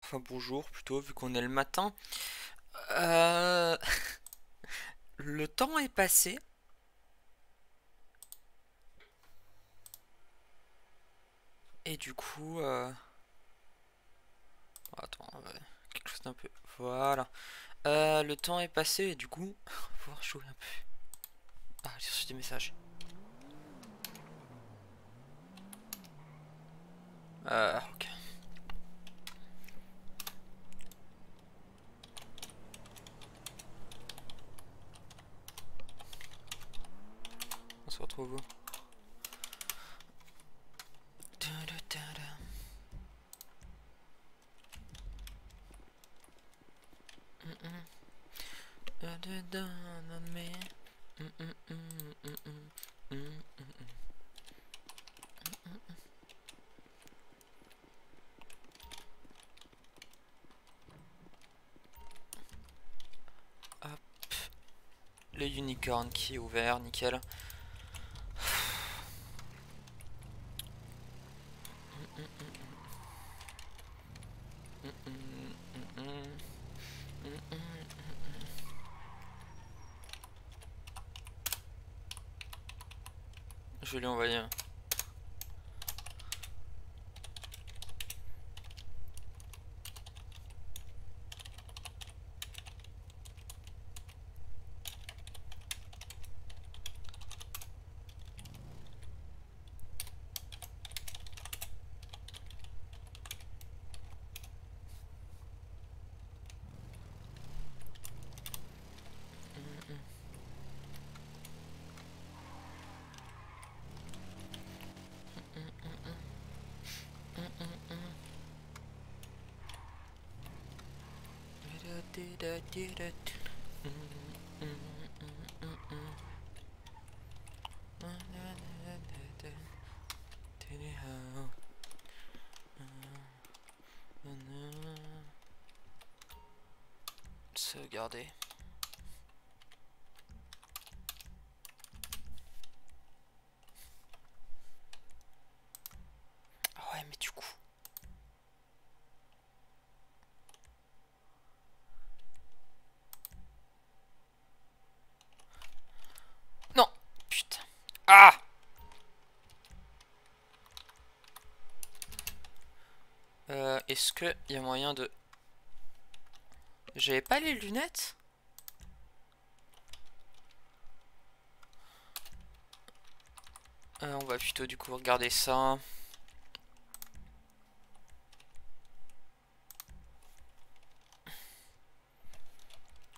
Enfin bonjour plutôt, vu qu'on est le matin. Euh, Le temps est passé. Et du coup... Attends, quelque chose d'un peu... Voilà. Le temps est passé et du coup... On va pouvoir jouer un peu. Ah, j'ai reçu des messages. Ok. On se retrouve où? Hop. Le unicorn qui est ouvert, nickel. Je vais lui envoyer un. Sauvegarder. Ah ouais, mais du coup. Non, putain. Ah! Est-ce que y a moyen de... J'avais pas les lunettes? On va plutôt du coup regarder ça.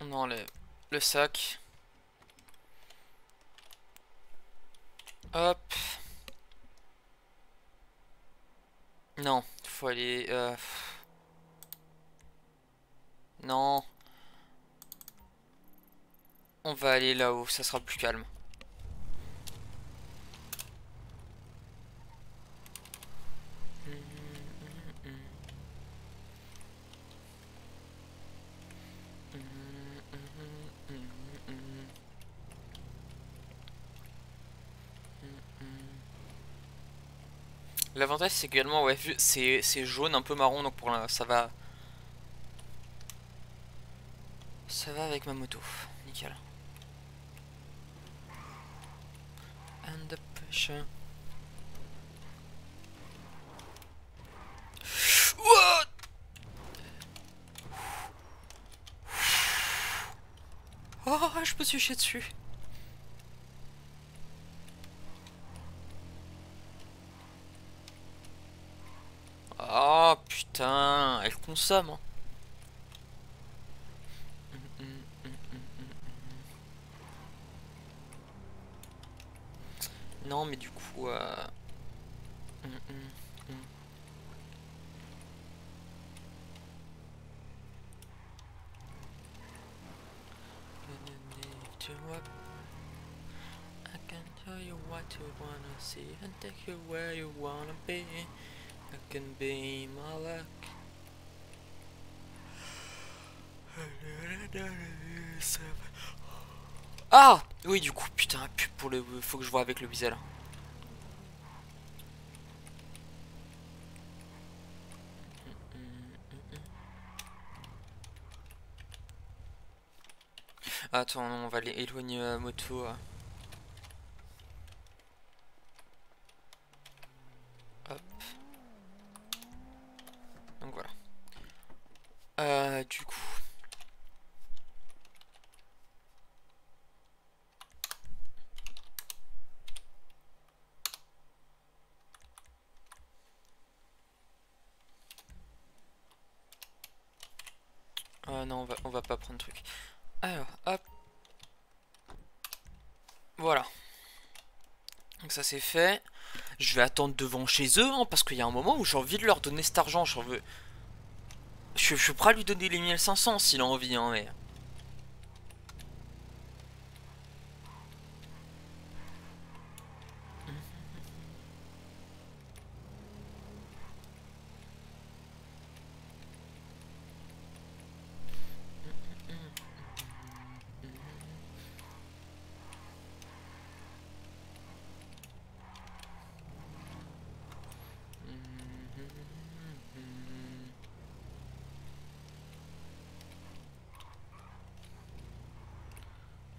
On enlève le sac. Hop. Non, faut aller... Non. On va aller là-haut, ça sera plus calme. L'avantage c'est également ouais c'est jaune un peu marron donc pour ça va avec ma moto. Nickel. And the pressure. What? Oh, je me suis chié dessus. Oh putain, elle consomme hein. Non mais du coup tu vois, I can tell you what you wanna see and take you where you wanna be. I can be my luck. Ah oui du coup putain pub pour le... Faut que je vois avec le bisel. Attends, non, on va éloigner la moto. Hop. Donc voilà. Du coup. Non, on va pas prendre le truc. Alors, hop. Voilà. Donc ça c'est fait. Je vais attendre devant chez eux, hein, parce qu'il y a un moment où j'ai envie de leur donner cet argent. J'en veux. Je suis prêt à lui donner les 1500 s'il a envie, hein, mais.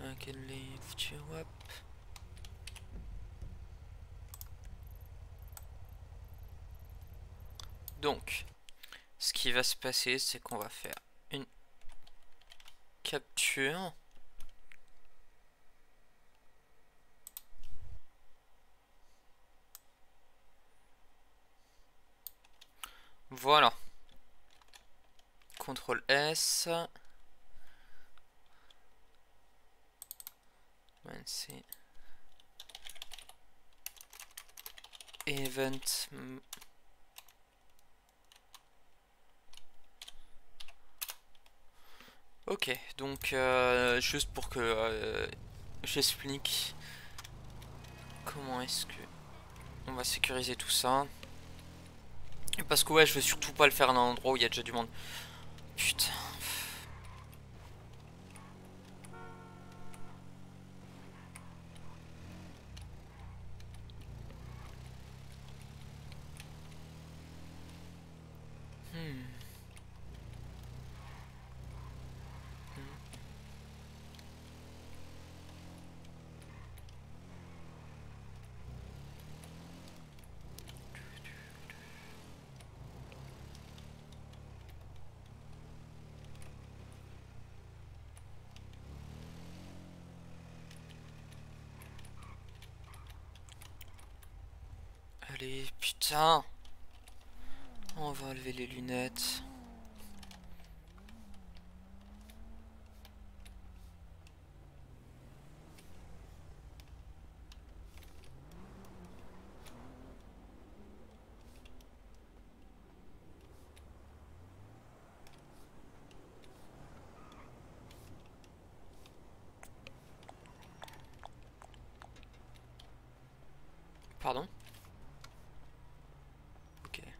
I can lift you up. Donc, ce qui va se passer, c'est qu'on va faire une capture. Voilà. CTRL S. C'est event. Ok, donc juste pour que j'explique comment est-ce que on va sécuriser tout ça. Parce que ouais, je veux surtout pas le faire à un endroit où il y a déjà du monde. Putain. Allez, putain. On va enlever les lunettes. Pardon? Ok. Ouais,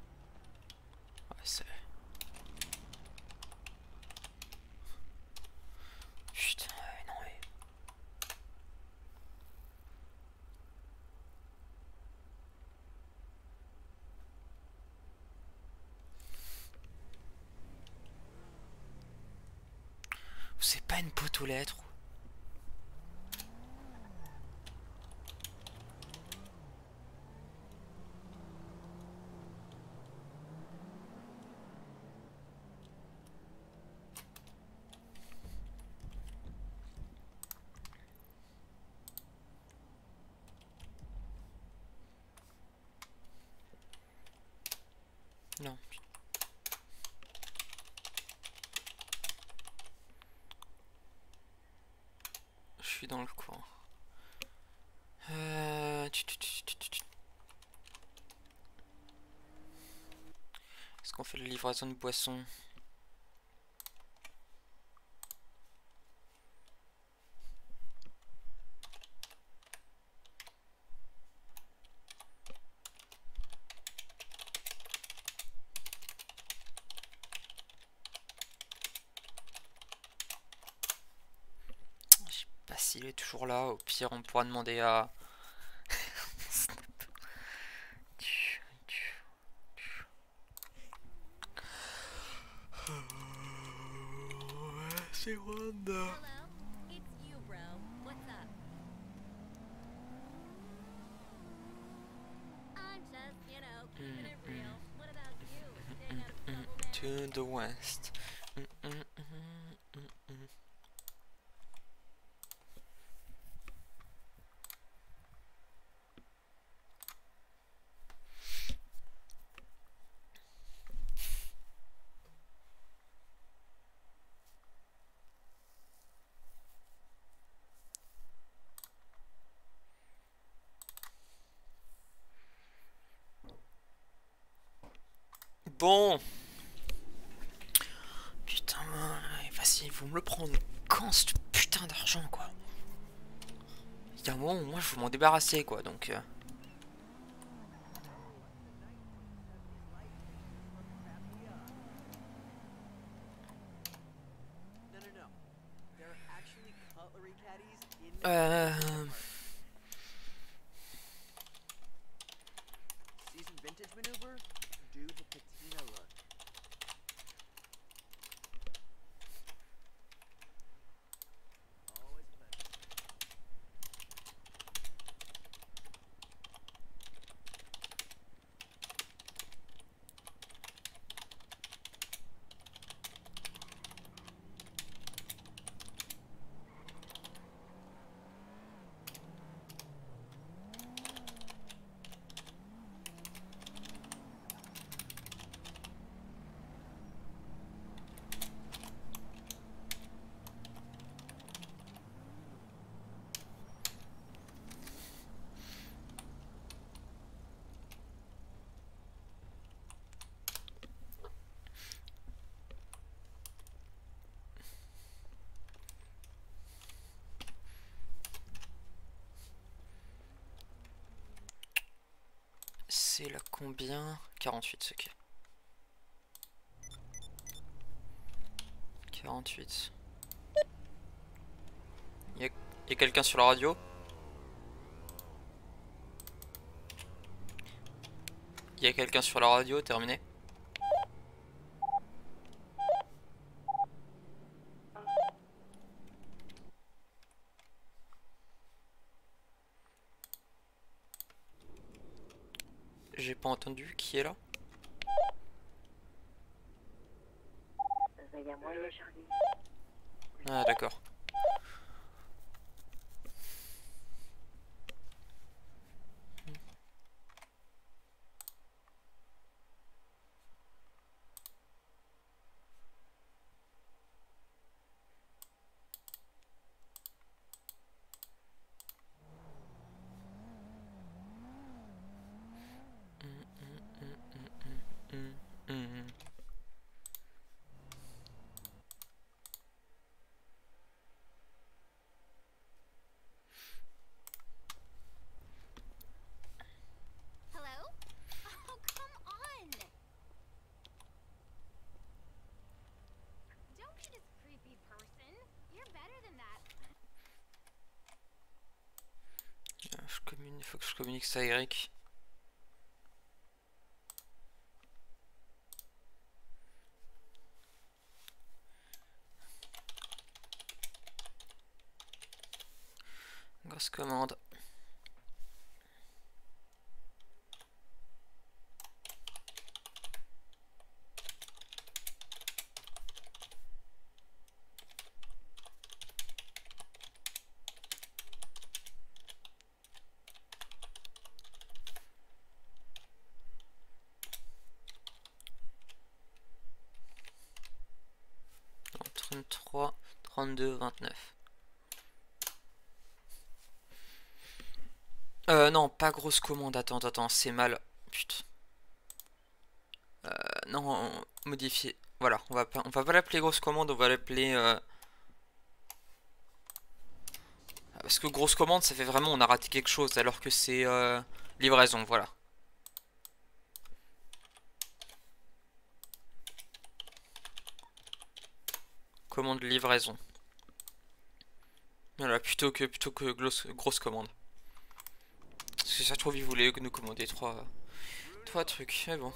c'est... Putain, ouais, non, ouais. C'est pas une boîte aux lettres. Non. Je suis dans le coin. Est-ce qu'on fait la livraison de boissons? Je sais pas s'il est toujours là. Au pire, on pourra demander à... C'est Wanda. de West. Bon. Putain, vas-y, ils vont me le prendre quand ce putain d'argent, quoi. Il y a un moment où moi je veux m'en débarrasser, quoi, donc... Euh... C'est la combien? 48, ok. 48. Y a quelqu'un sur la radio? Y a quelqu'un sur la radio? Terminé. J'ai pas entendu. Qui est là? Ah d'accord. Il faut que je communique ça à Eric. Grosse commande. Non, 33, 32, 29. Non, pas grosse commande. Attends, c'est mal. Putain. Non, modifier. Voilà, on va pas l'appeler grosse commande, on va l'appeler... Parce que grosse commande, ça fait vraiment on a raté quelque chose, alors que c'est livraison, voilà. Commande livraison. Voilà, plutôt que grosse commande. Parce que ça se trouve, ils voulaient nous commander trois trucs, mais bon.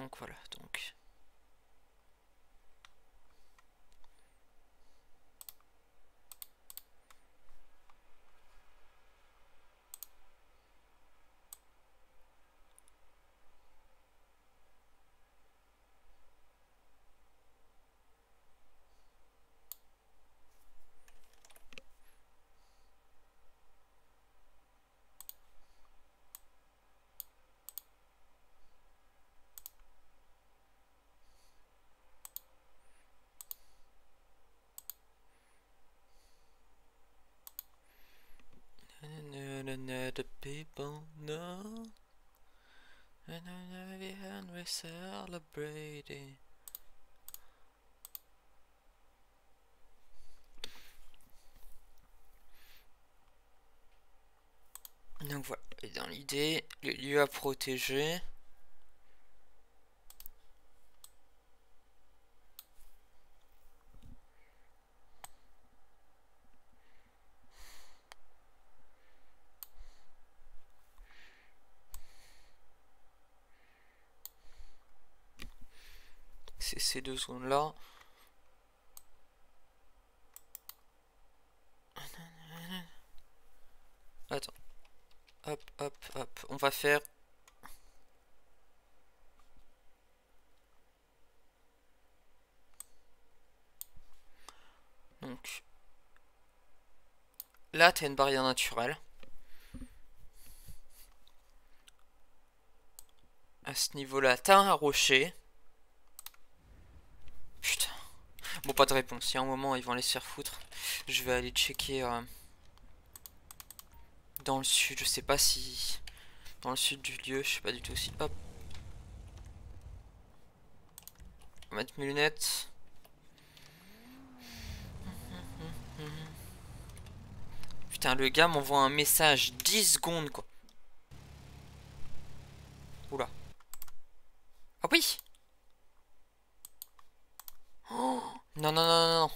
Donc voilà, donc... The people know, and we celebrating. Donc voilà, et dans l'idée, le lieu à protéger. C'est ces deux zones là. Attends. Hop, hop, hop. On va faire... Donc... Là, t'as une barrière naturelle. À ce niveau-là, t'as un rocher. Putain. Bon, pas de réponse. Il y a un moment, ils vont aller se faire foutre. Je vais aller checker dans le sud. Je sais pas si... Dans le sud du lieu, je sais pas du tout si... Hop. On va mettre mes lunettes. Putain, le gars m'envoie un message 10 secondes, quoi. Oula. Ah oui. Oh, non, non, non, non, non.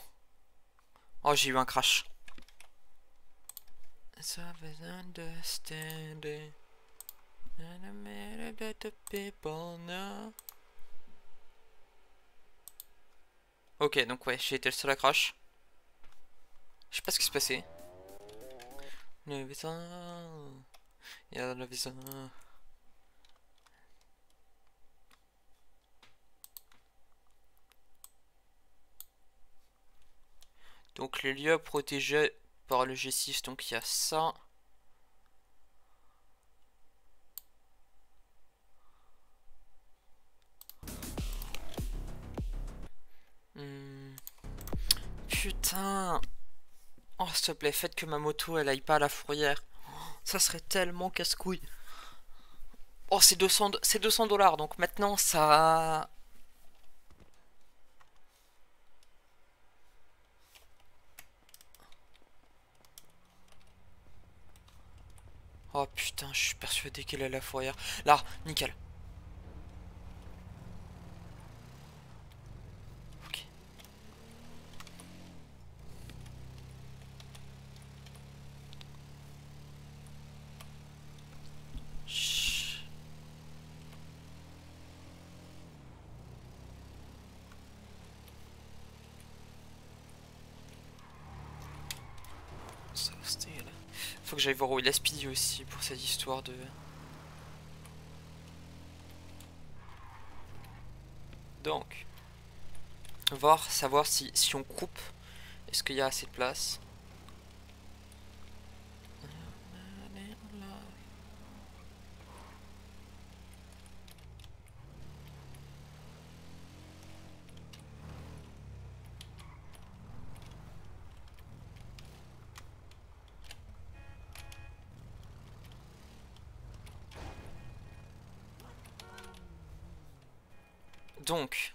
Oh, j'ai eu un crash. Ok, donc ouais, j'ai été le seul à crash. Je sais pas ce qui s'est passé. Le visa. Il y a le visa. Donc les lieux protégés par le G6, donc il y a ça. Putain. Oh s'il te plaît, faites que ma moto elle aille pas à la fourrière. Ça serait tellement casse-couille. Oh c'est 200 $, donc maintenant ça... Oh putain, je suis persuadé qu'elle est à la fourrière. Là, nickel. Ok. Chut. Ça, c'était là. Faut que j'aille voir où il a Speedy aussi pour cette histoire de... Donc, voir, savoir si on coupe, est-ce qu'il y a assez de place. Donc,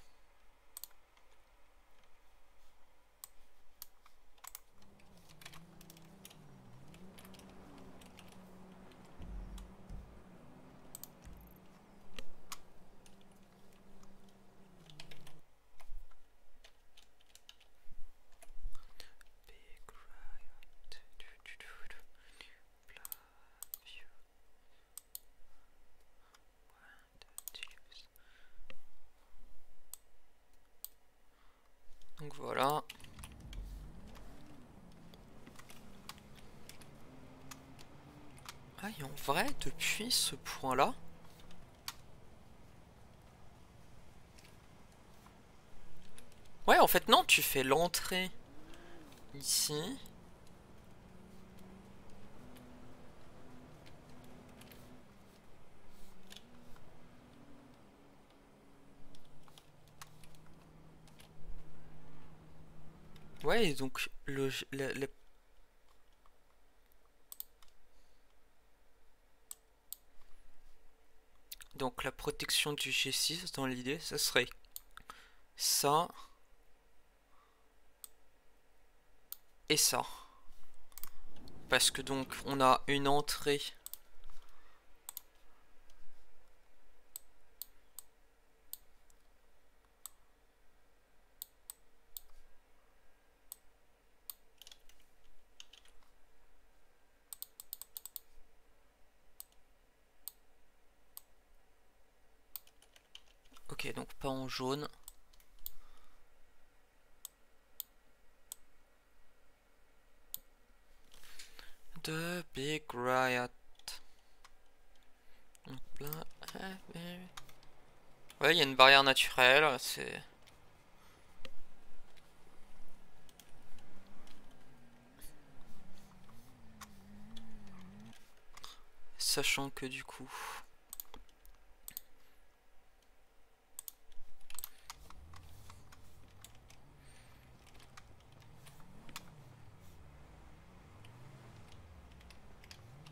Et en vrai, depuis ce point-là... Ouais, en fait, non, tu fais l'entrée ici. Ouais, et donc donc la protection du G6 dans l'idée, ça serait ça et ça. Parce que donc on a une entrée. Ok, donc pas en jaune. The Big Riot. Ouais, il y a une barrière naturelle, c'est... Sachant que du coup...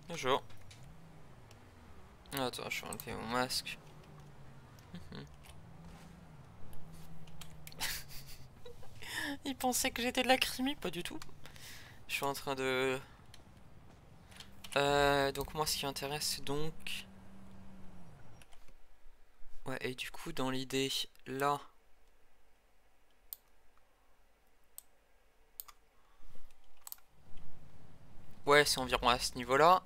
Bonjour. Attends, je vais enlever mon masque. Il pensait que j'étais de la crimi, pas du tout. Je suis en train de... donc moi ce qui m'intéresse c'est donc... Ouais, et du coup dans l'idée, là... Ouais, c'est environ à ce niveau-là.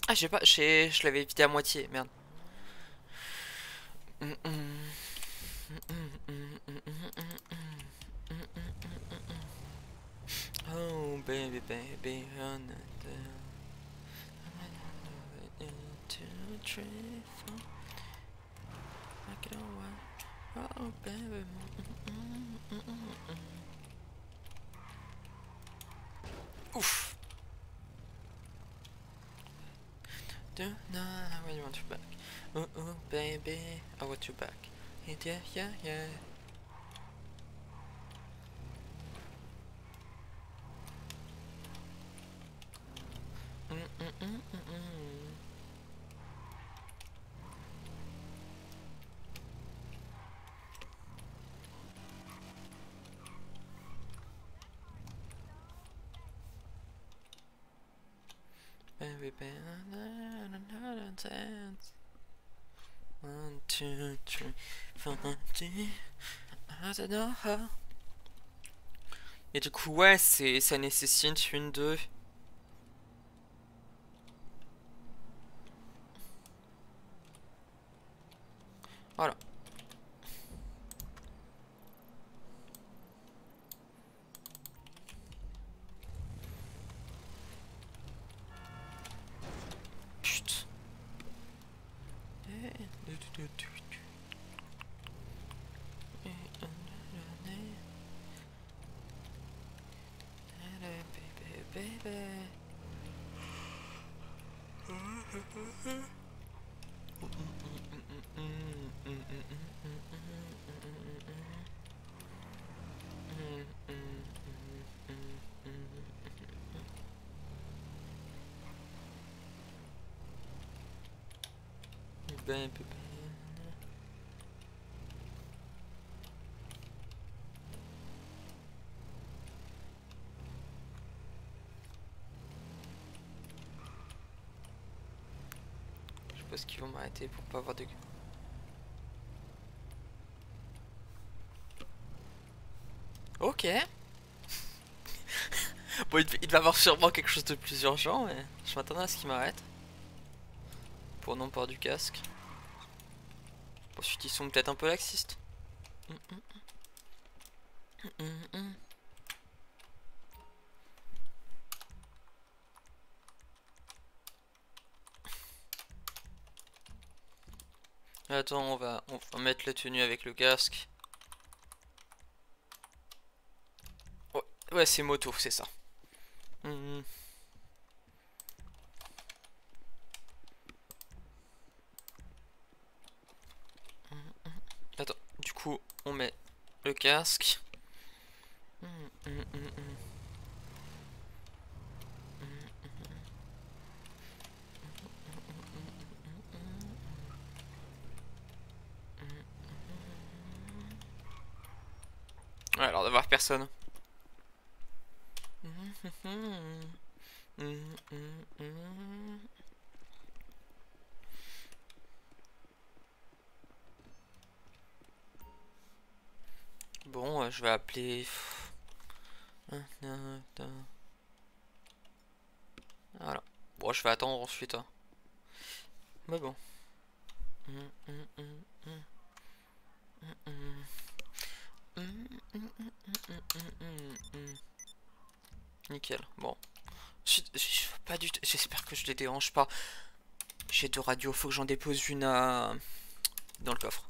Ah, j'ai pas, je l'avais évité à moitié, merde. Oh baby baby, oh baby. Ouf. Do not I want you back. Oh oh baby, I want you back. Yeah yeah yeah. Baby, dance. 1, 2, 3, 4, I don't know how. Et du coup, ouais, ça nécessite une, deux. Voilà. Chut. Je pense qu'ils vont m'arrêter pour pas avoir de... Ok. Bon, il va avoir sûrement quelque chose de plus urgent, mais je m'attendais à ce qu'il m'arrête. Pour non-port du casque. Ensuite, ils sont peut-être un peu laxistes. Attends, on va mettre la tenue avec le casque. Ouais, ouais c'est moto, c'est ça. Attends, du coup, on met le casque. Ouais, alors d'avoir personne. Bon, je vais appeler. Voilà. Bon, je vais attendre ensuite. Hein. Mais bon. Nickel. Bon. Pas du tout. J'espère que je les dérange pas. J'ai 2 radios. Faut que j'en dépose une dans le coffre.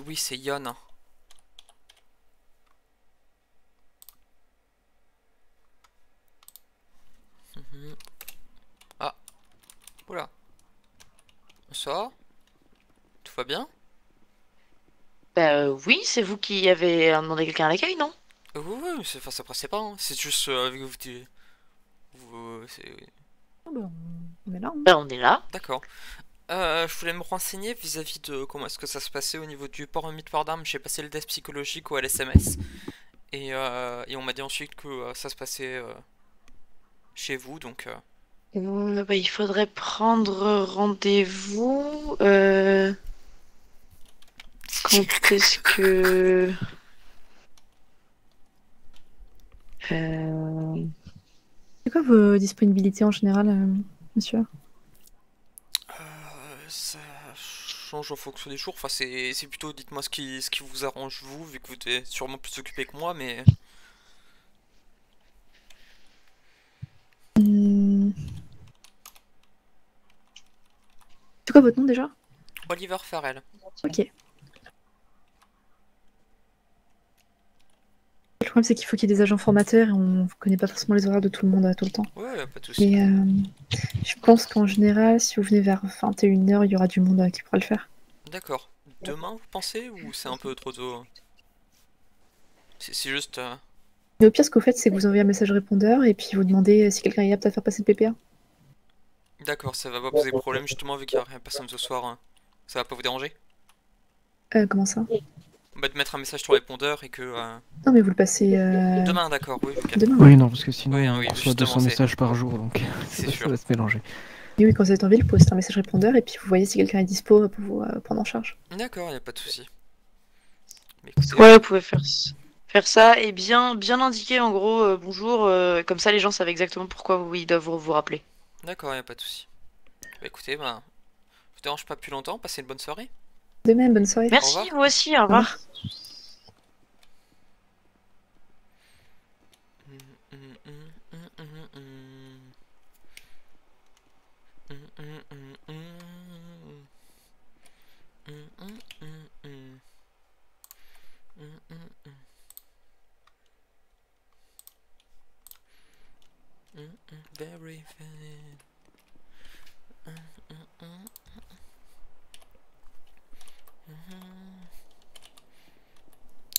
Oui, c'est Yon. Hein. Ah. Oula. Ça tout va bien? Bah oui, c'est vous qui avez demandé quelqu'un à l'accueil, non? Oui, oui, enfin, ça pressait pas. Hein. C'est juste avec vous. Ah bah, on est là. Hein. Bah on est là. D'accord. Je voulais me renseigner vis-à-vis de comment est-ce que ça se passait au niveau du port et port d'armes. J'ai passé le test psychologique au LSMS. Et on m'a dit ensuite que ça se passait chez vous, donc... Bah, il faudrait prendre rendez-vous. Quand est-ce que... C'est quoi vos disponibilités en général, monsieur? Ça change en fonction des jours. Enfin, c'est plutôt, dites-moi ce qui vous arrange, vous, vu que vous êtes sûrement plus occupé que moi, mais... C'est quoi votre nom déjà? Oliver Farrell. Ok. Le problème, c'est qu'il faut qu'il y ait des agents formateurs et on ne connaît pas forcément les horaires de tout le monde tout le temps. Ouais, pas de soucis. Et je pense qu'en général, si vous venez vers 21h, il y aura du monde qui pourra le faire. D'accord. Demain, vous pensez, ou c'est un peu trop tôt? C'est juste... Mais au pire, ce que vous faites, c'est que vous envoyez un message répondeur et puis vous demandez si quelqu'un est apte à faire passer le PPA. D'accord, ça va pas poser de problème, justement, vu qu'il y a personne ce soir. Hein. Ça va pas vous déranger? Comment ça? Bah, de mettre un message sur le répondeur et que... Non, mais vous le passez Demain, d'accord, oui, ok. demain. Oui, non, parce que sinon Oui, on oui, reçoit 200 justement, messages par jour, donc c'est ça sûr. va se mélanger. Et oui, quand vous êtes en ville, vous postez un message répondeur et puis vous voyez si quelqu'un est dispo pour vous prendre en charge. D'accord, y a pas de souci. Mais écoutez, Ouais, vous pouvez faire faire ça et bien indiquer en gros bonjour, comme ça les gens savent exactement pourquoi ils doivent vous rappeler. D'accord, y a pas de souci. Bah écoutez, bah, je vous dérange pas plus longtemps, passez une bonne soirée. De même, bonne soirée. Au Merci, revoir. vous aussi, au Au revoir. revoir. Very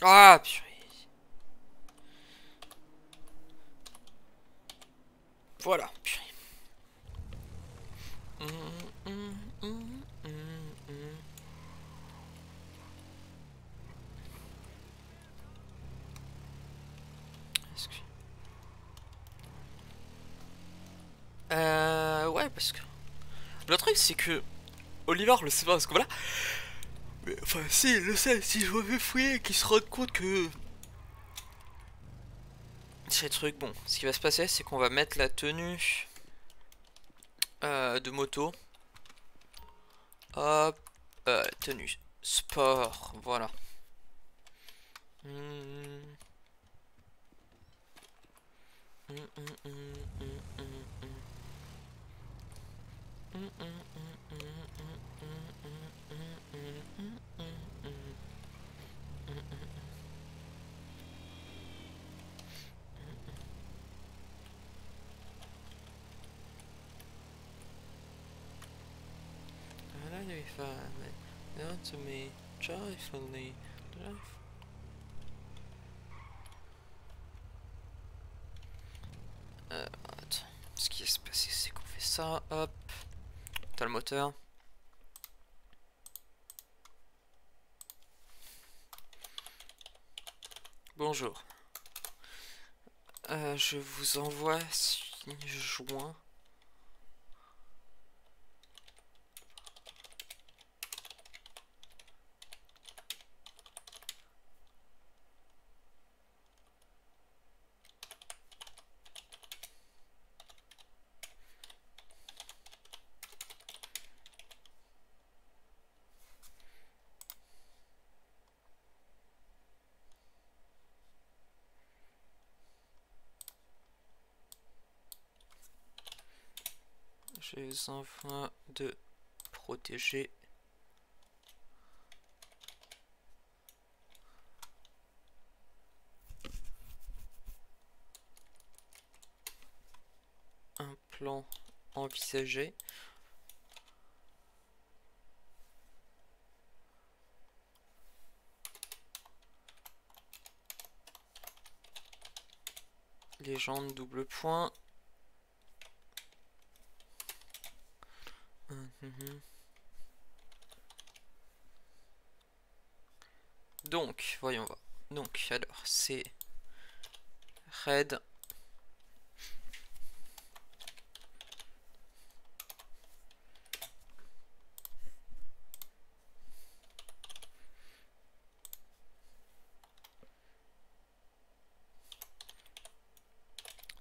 Ah, purée. Voilà, purée. Excuse- ouais, parce que le truc c'est que Oliver le sait pas parce que voilà. Mais enfin, si, il le sait. Si je me fais fouiller, qu'il se rende compte que c'est le truc. Bon, ce qui va se passer, c'est qu'on va mettre la tenue de moto. Hop, tenue sport, voilà. To me joyfully. Attends. Ce qui va se passer, c'est qu'on fait ça. Hop. T'as le moteur. Bonjour. Je vous envoie 6 juin. Je les envoie de protéger. Un plan envisagé. Légende double point. Donc, voyons voir. Donc, alors, c'est Red.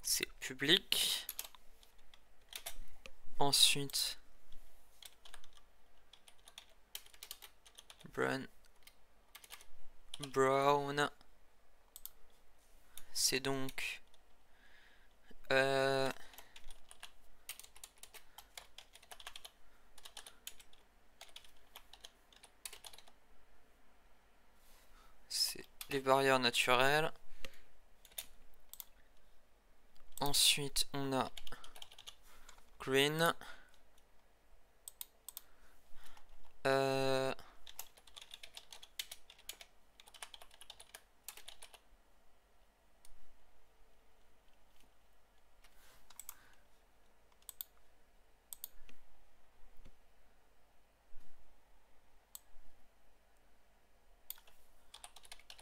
C'est public. Ensuite, Brown. C'est donc c'est les barrières naturelles. Ensuite, on a green.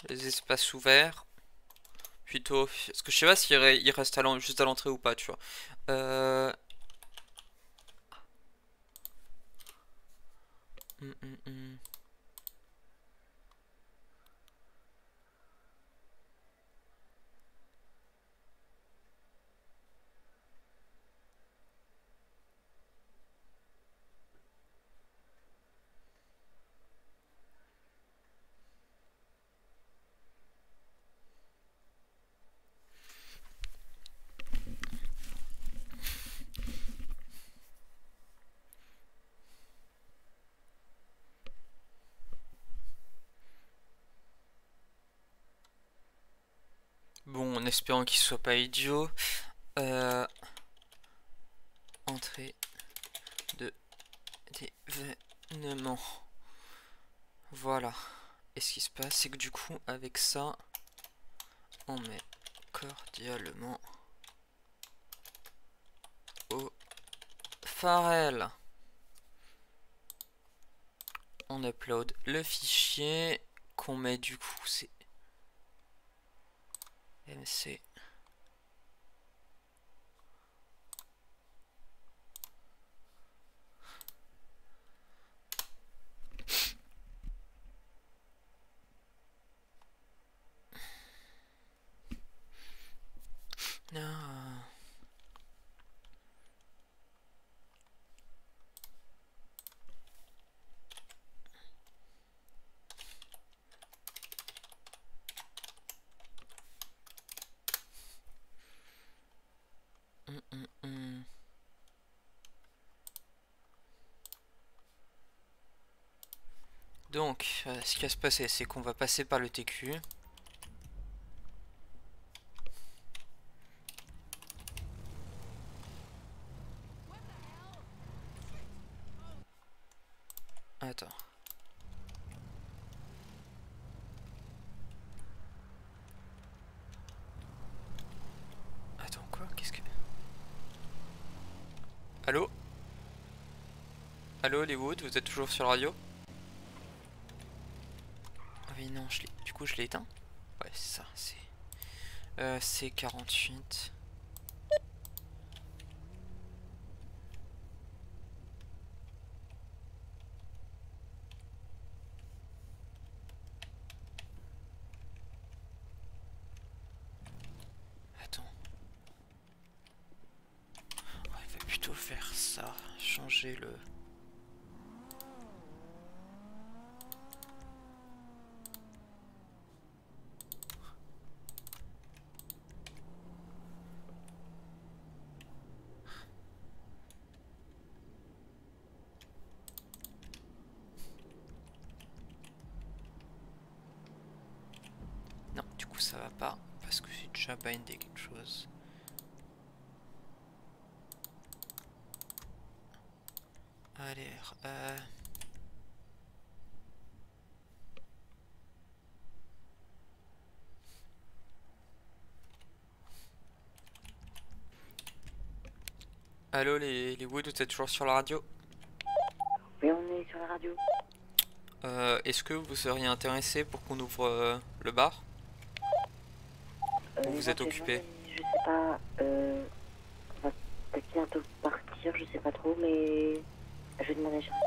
Les espaces ouverts. Plutôt. Parce que je sais pas s'il il reste juste à l'entrée ou pas, tu vois. Euh... hum, hum, hum. espérant qu'il soit pas idiot. Entrée de d'événements. Voilà. Et ce qui se passe, c'est que du coup, avec ça, on met cordialement au Pharrell. On upload le fichier qu'on met du coup, c'est MC. Ah. Donc, ce qui va se passer, c'est qu'on va passer par le TQ. Attends. Attends, quoi? Qu'est-ce que... Allô? Allô, Hollywood, vous êtes toujours sur la radio? Ah oui, non, du coup, je l'ai éteint. Ouais, c'est ça, c'est 48. Attends. Oh, il va plutôt faire ça. Changer le... Non, du coup, ça va pas. Parce que j'ai déjà bindé quelque chose. Allez, Allô, les Wood, vous êtes toujours sur la radio? Oui, on est sur la radio. Est-ce que vous seriez intéressé pour qu'on ouvre le bar? Ou vous êtes occupé? Je sais pas, on va peut-être bientôt partir, je sais pas trop, mais je vais demander à Charlie.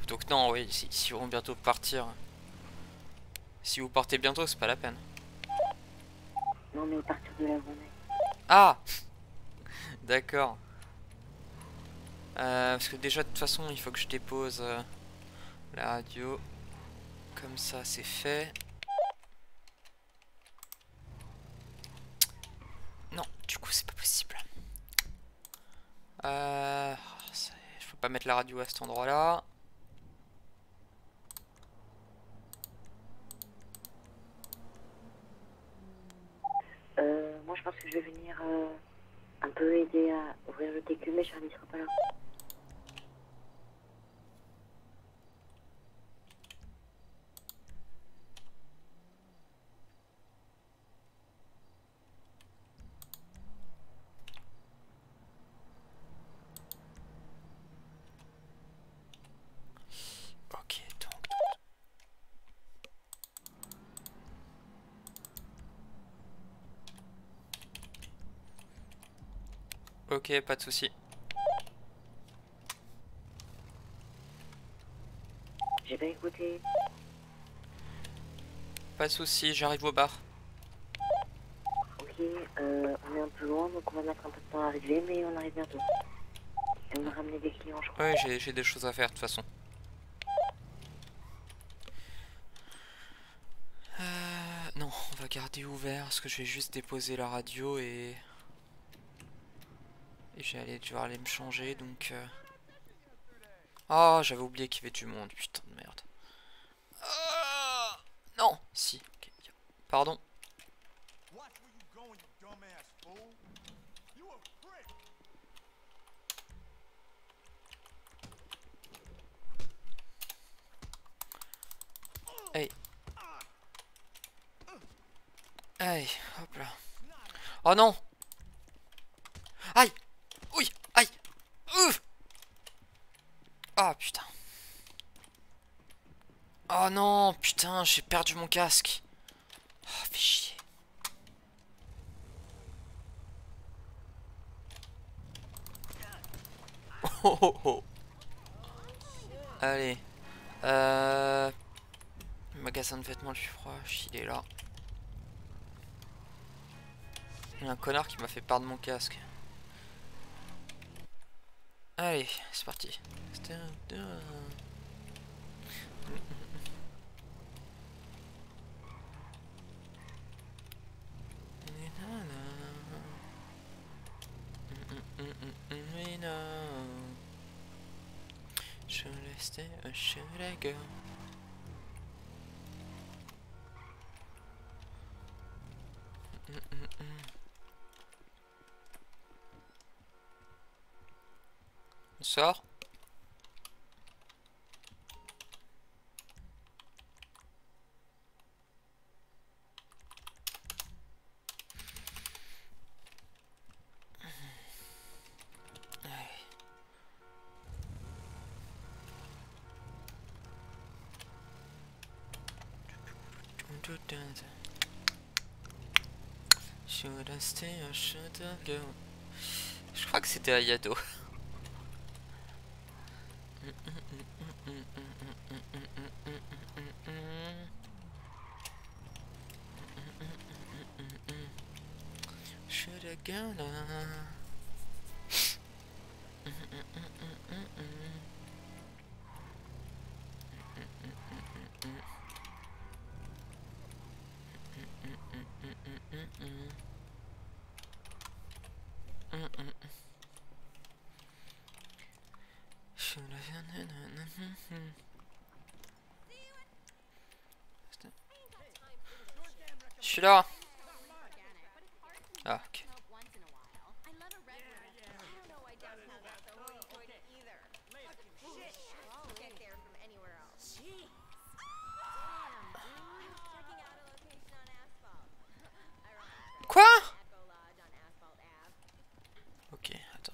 Donc non, oui, si vous vont bientôt partir. Si vous partez bientôt, c'est pas la peine. Non, mais à partir de la journée. Ah! D'accord. Parce que déjà, de toute façon, il faut que je dépose la radio. Comme ça, c'est fait. Non, du coup, c'est pas possible. Je peux pas mettre la radio à cet endroit-là. Moi, je pense que je vais venir un peu aider à ouvrir le TQ, mais Charlie sera pas là. Ok, donc. Ok, pas de souci. J'ai pas écouté. Pas de souci, j'arrive au bar. Ok, on est un peu loin, donc on va mettre un peu de temps à arriver, mais on arrive bientôt. Et on a ramené des clients, je crois. Ouais, j'ai des choses à faire de toute façon. Non, on va garder ouvert parce que je vais juste déposer la radio et j'ai devoir aller me changer donc. Ah, j'avais oublié qu'il y avait du monde, putain de merde. Non, si. Okay. Pardon. Allez, hop là. Oh non. Aïe. Oui, aïe. Ouf. Ah putain. Oh non, putain, j'ai perdu mon casque. Oh, fais chier. Oh, oh, oh. Allez. Magasin de vêtements le plus proche, il est là. Il y a un connard qui m'a fait perdre mon casque. Allez, c'est parti. Should I go? On sort. Should I stay or should I go? Je crois que c'était Ayato. Should I go now? Je suis là. Ah, ok. Quoi? Ok, attends.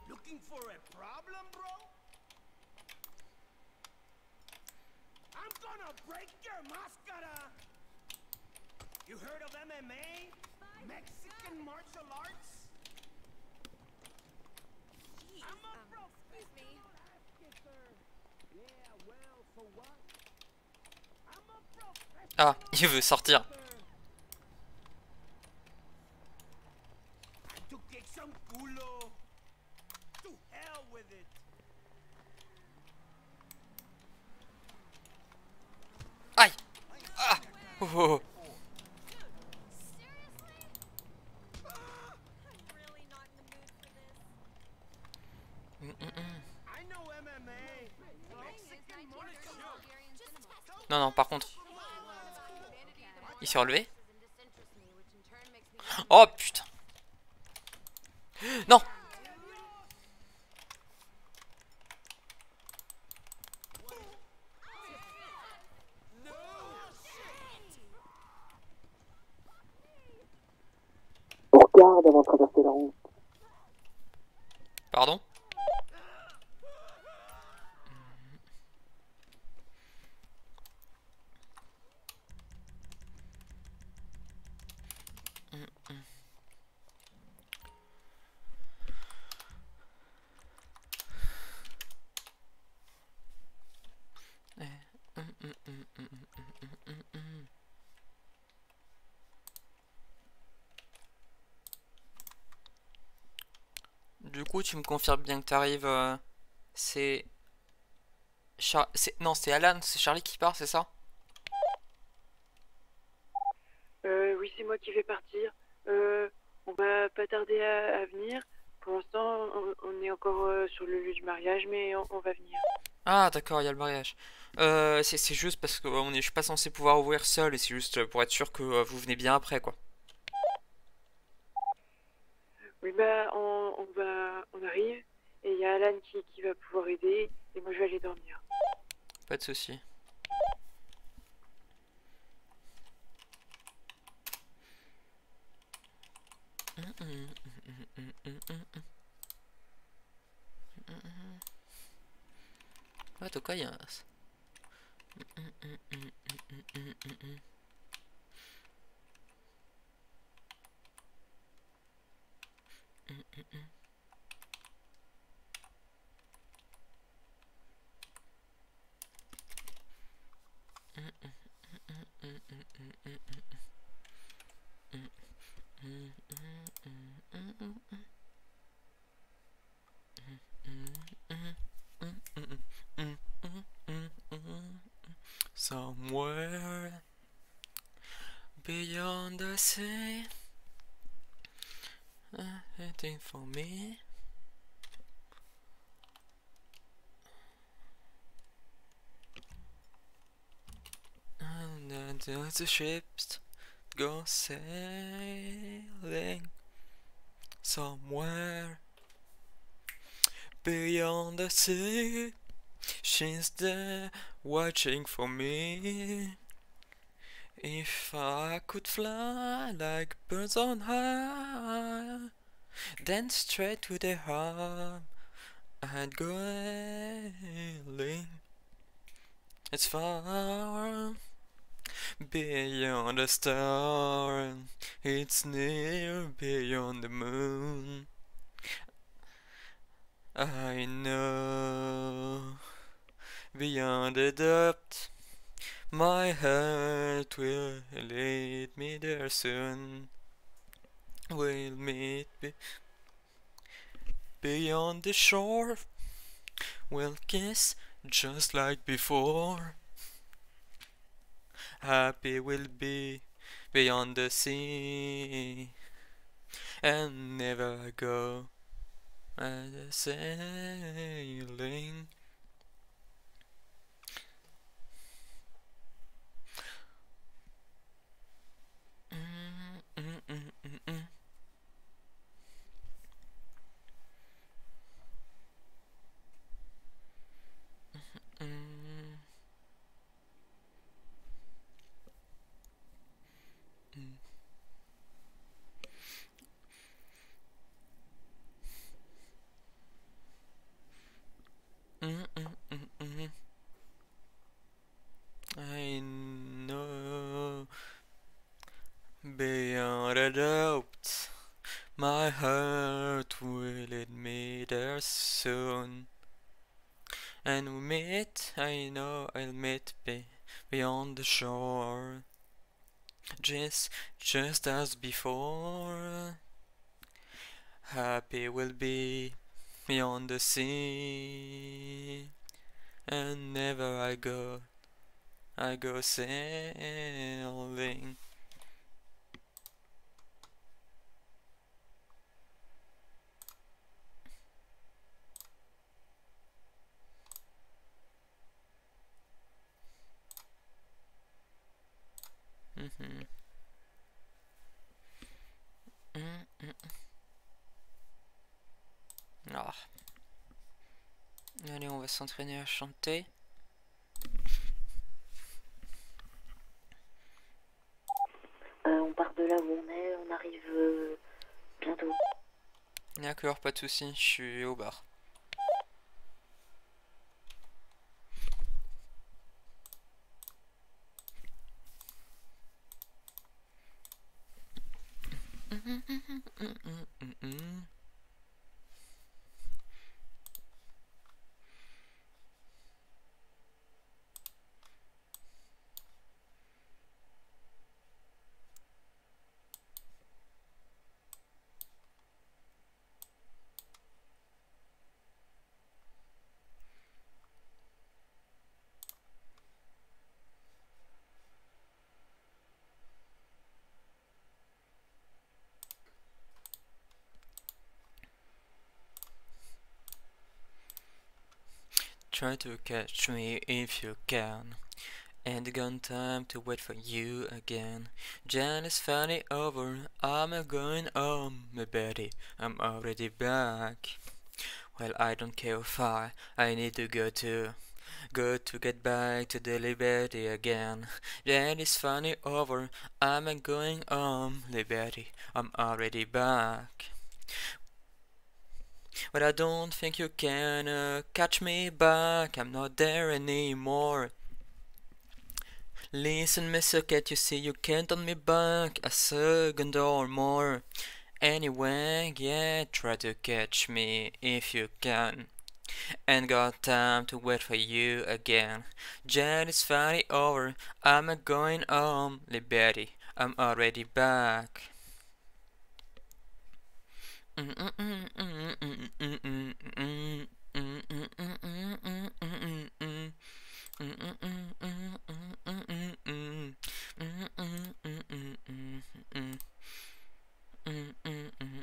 Looking for a problem, bro? I'm gonna break your mascara! You heard of MMA? Mexican martial arts? I'm a professional ass kicker! Yeah, well, for what? I'm a professional Ah, il veut sortir. to kick some culo! To hell with it! Aïe. Ah. Oh, oh, oh. I know MMA! Mexican martial arts! Non, non, par contre. Il s'est relevé. Oh putain. Non. Regarde avant de traverser la route. Pardon. Du coup, tu me confirmes bien que t'arrives. C'est. Non, c'est Alan, c'est Charlie qui part, c'est ça? Oui, c'est moi qui vais partir. On va pas tarder à venir. Pour l'instant, on est encore sur le lieu du mariage, mais on va venir. Ah, d'accord, il y a le mariage. C'est juste parce que je suis pas censé pouvoir ouvrir seul et c'est juste pour être sûr que vous venez bien après, quoi. Oui, bah, on arrive. Et il y a Alan qui va pouvoir aider. Et moi, je vais aller dormir. Pas de souci. Ouais, toca yes. Somewhere beyond the sea, waiting for me. And then the ships go sailing somewhere beyond the sea. She's there watching for me. If I could fly like birds on high, then straight to the heart I'd go ailing. It's far beyond the star, it's near beyond the moon. I know beyond the depth my heart will lead me there soon. We'll meet beyond the shore. We'll kiss just like before. Happy we'll be beyond the sea, and never go sailing. I know beyond a doubt my heart will lead me there soon. And we meet, I know I'll meet beyond the shore, just as before. Happy we'll be beyond the sea, and never I go sailing. Ah. Allez, on va s'entraîner à chanter. On part de là où on est, on arrive bientôt. D'accord, pas de soucis, je suis au bar. try to catch me if you can. Ain't got time to wait for you again. Jan is finally over, I'm going home, my Betty, I'm already back. Well, I don't care if I need to go to get back to the Liberty again. Jan is finally over, I'm going home, Liberty, I'm already back. But I don't think you can catch me back, I'm not there anymore. Listen, Mr. Cat, you see you can't hold me back a second or more. Anyway, yeah, try to catch me if you can. Ain't got time to wait for you again. Jet is finally over, I'm going home, Liberty, I'm already back.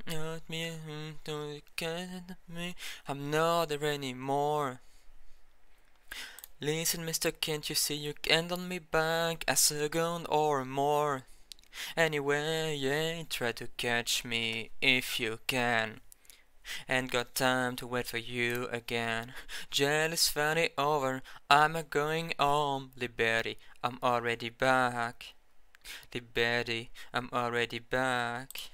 Not me to get me, I'm not there anymore. Listen, mister, can't you see you can't hold me back a second or more? Anyway, yeah, try to catch me if you can. Ain't got time to wait for you again. Jail is finally over, I'm going home, Liberty, I'm already back. Liberty, I'm already back.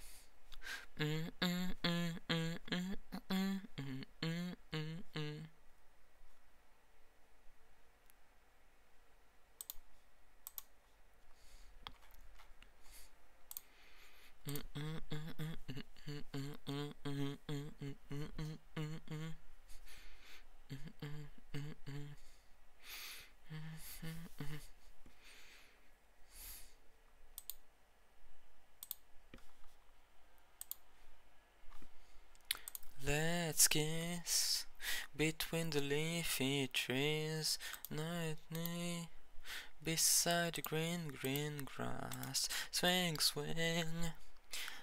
Let's kiss between the leafy trees, nightly beside the green grass. Swing, swing,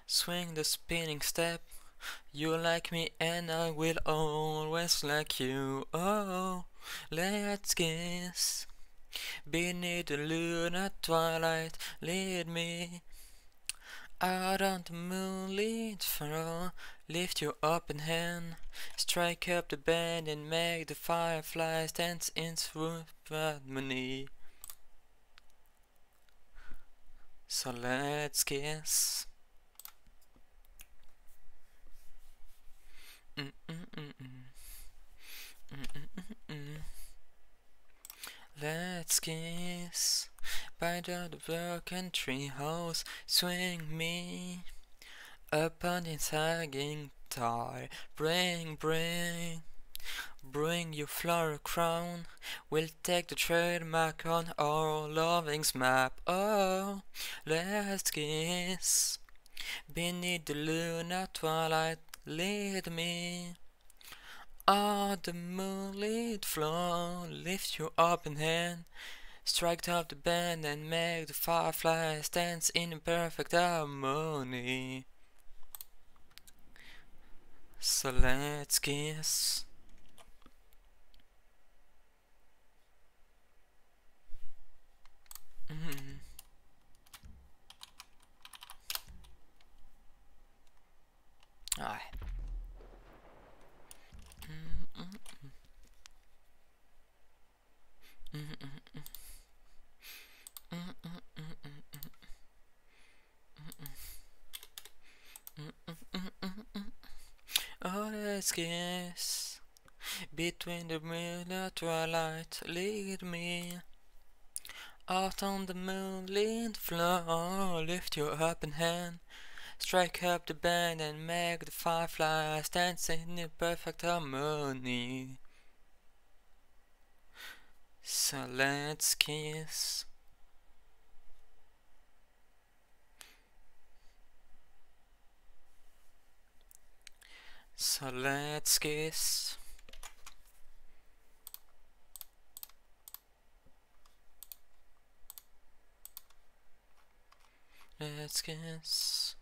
swing the spinning step. You like me and I will always like you. Oh, let's kiss beneath the lunar twilight. Lead me out on the moonlit furrow, lift your open hand, strike up the band and make the fireflies dance in swoop harmony. So let's kiss. Let's kiss by the broken tree house. Swing me upon its hanging tie. Bring your floral crown. We'll take the trademark on our loving's map. Oh, let's kiss beneath the lunar twilight. Lead me on the moonlit floor. Lift your open hand, strike up the band and make the fireflies dance in perfect harmony. So let's kiss. Aye. Oh, let's kiss between the moonlit twilight. Lead me out on the moonlit floor. Lift your open hand, strike up the band and make the fireflies dance in perfect harmony. So let's kiss. So let's kiss. Let's kiss.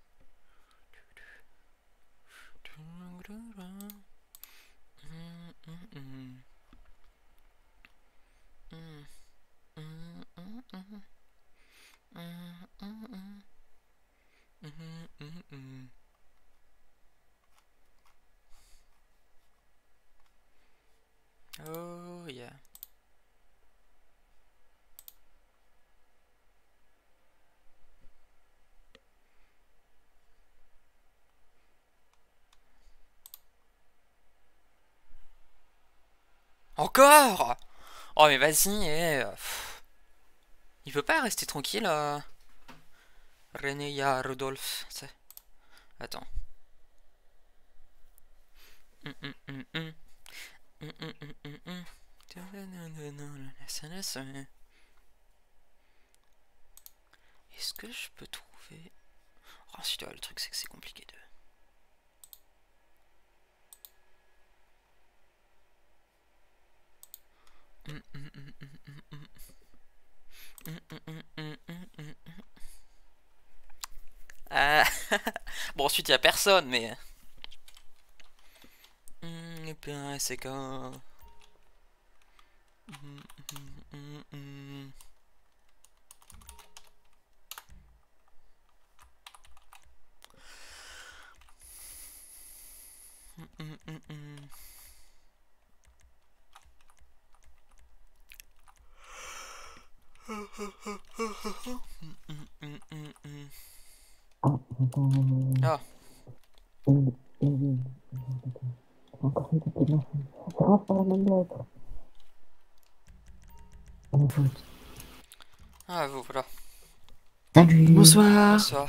Oh yeah. Encore? Oh mais vas-y, il veut pas rester tranquille, René, ya Rodolphe. Attends. Est-ce que je peux trouver... Oh, si, le truc c'est que c'est compliqué de... Bon, ensuite il y a personne, mais... Et puis c'est quand... Ah. Ah, vous voilà. Salut. Bonsoir. Bonsoir.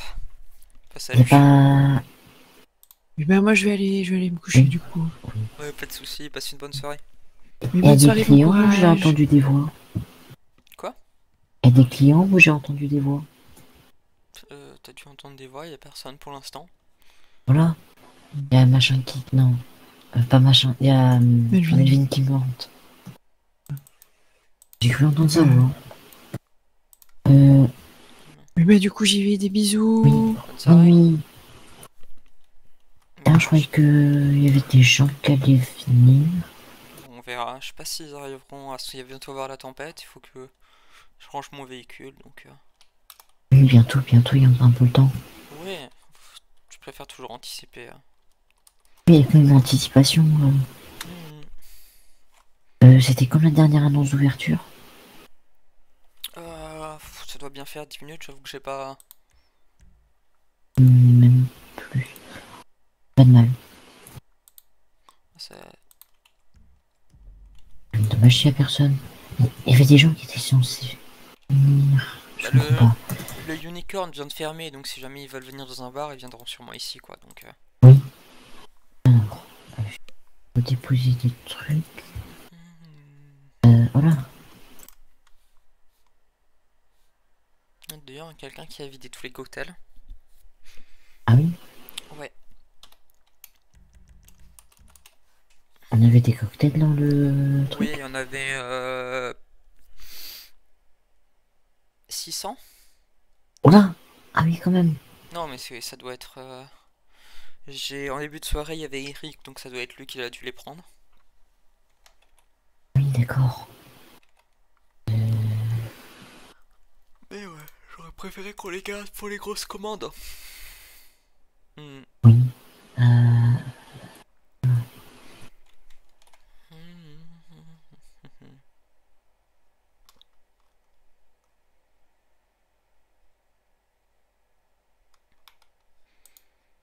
Pas J'ai salut. pas... Ben moi je vais aller me coucher du coup. Ouais, pas de soucis, passe une bonne soirée. Mais Il y a bonne des soirée, bon clients où j'ai courage. entendu des voix. Quoi? Il y a des clients où j'ai entendu des voix. T'as dû entendre des voix, y a personne pour l'instant. Voilà. Il y a machin qui... Non. Pas machin. Il y a Melvin qui me hante. J'ai cru entendre sa voix. Mais bah du coup j'y vais, des bisous. Oui. Bonne soirée. Oui. Putain, je croyais qu'il y avait des gens qui allaient venir. On verra. Je sais pas s'ils arriveront à... Il va bientôt avoir la tempête, il faut que je range mon véhicule, donc... Oui, bientôt, il y a un peu le temps. Ouais, je préfère toujours anticiper. Oui, avec une anticipation. C'était comme la dernière annonce d'ouverture. Ça doit bien faire 10 minutes, j'avoue que j'ai pas... Même plus. Pas de mal. Dommage s'il y a personne. Il y avait des gens qui étaient censés venir. Je Bah, comprends pas. le Unicorn vient de fermer, donc si jamais ils veulent venir dans un bar, ils viendront sûrement ici, quoi, donc... Oui. Alors, je vais déposer des trucs. Voilà. D'ailleurs, il y a quelqu'un qui a vidé tous les cocktails. Ah oui? Ouais. On avait des cocktails dans le truc? Oui, il y en avait 600. Oula! Ah oui, quand même. Non, mais ça doit être... En début de soirée, il y avait Eric, donc ça doit être lui qui a dû les prendre. Oui, d'accord. Mais ouais, j'aurais préféré qu'on les garde pour les grosses commandes. Oui.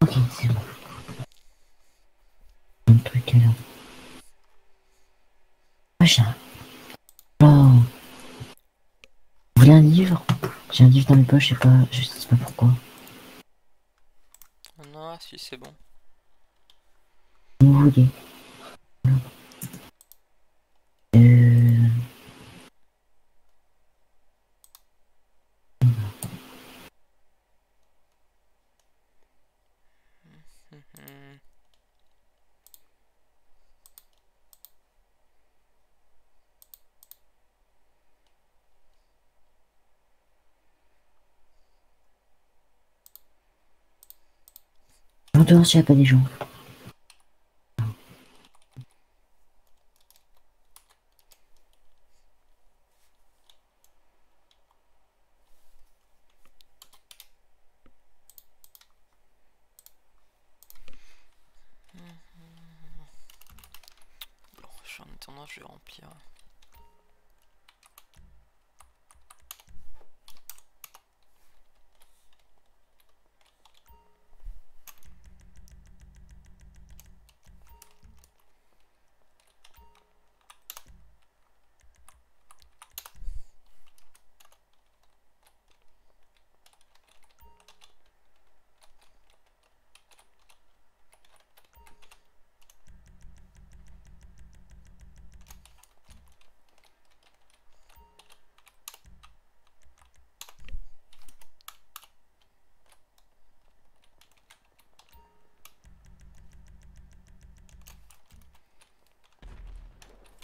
Ok, c'est bon. Un truc alors. Machin. Oh. Vous voulez un livre? J'ai un livre dans mes poches, je sais pas pourquoi. Non, si c'est bon. Vous voulez. En dehors, s'il n'y a pas des gens. En attendant, je vais remplir.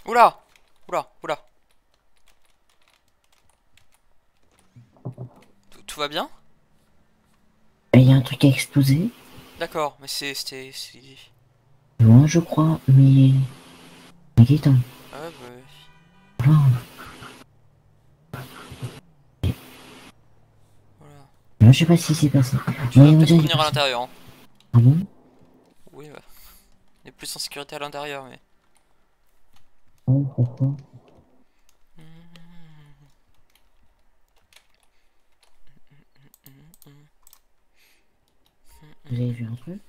Oula! Oula, oula. Tout va bien? Il y a un truc qui a explosé. D'accord, mais c'était... Loin, je crois, mais... Inquiétant. Ah ouais, bah... Voilà. Voilà. Moi, je sais pas ce qui s'est passé. Tu vas Mais peut-être déjà, revenir à l'intérieur. Hein. Ah bon? Oui, bah. On est plus en sécurité à l'intérieur, mais... Oh, pourquoi? Vous avez vu un truc?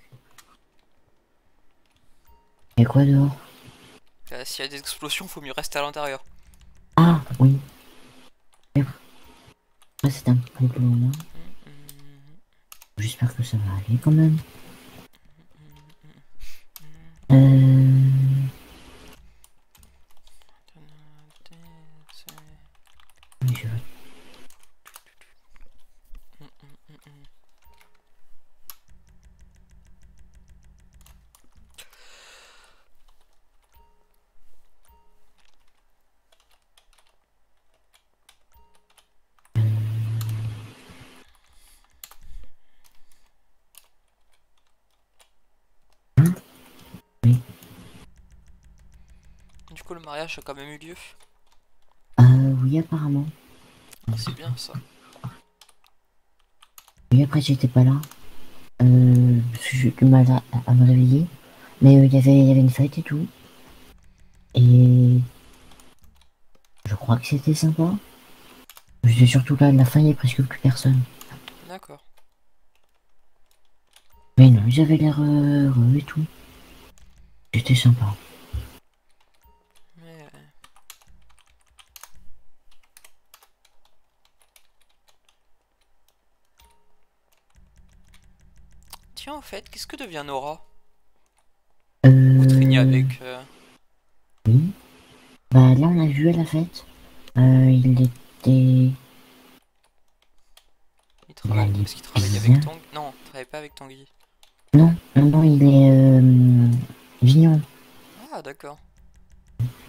Il y a quoi dehors? S'il y a des explosions, faut mieux rester à l'intérieur. Ah, oui. Ah, c'est un peu plus loin. J'espère que ça va aller quand même. Oui, je veux. Oui. Du coup, le mariage a quand même eu lieu. Oui, apparemment. C'est bien ça. Oui, après, j'étais pas là. Parce que j'ai eu du mal à me réveiller. Mais il y avait une fête et tout. Et je crois que c'était sympa. J'étais surtout là, à la fin, il n'y avait presque plus personne. D'accord. Mais non, ils avaient l'air heureux et tout. C'était sympa. Mais... Tiens, en fait, qu'est-ce que devient Nora? Vous traîniez avec... Oui. Bah là, on a vu à la fête. Il était... Il travaille... Il a Est-ce qu'il travaillait bien. avec Tanguy? Non, il travaillait pas avec Tanguy. Non, il est vigneron. Ah, d'accord.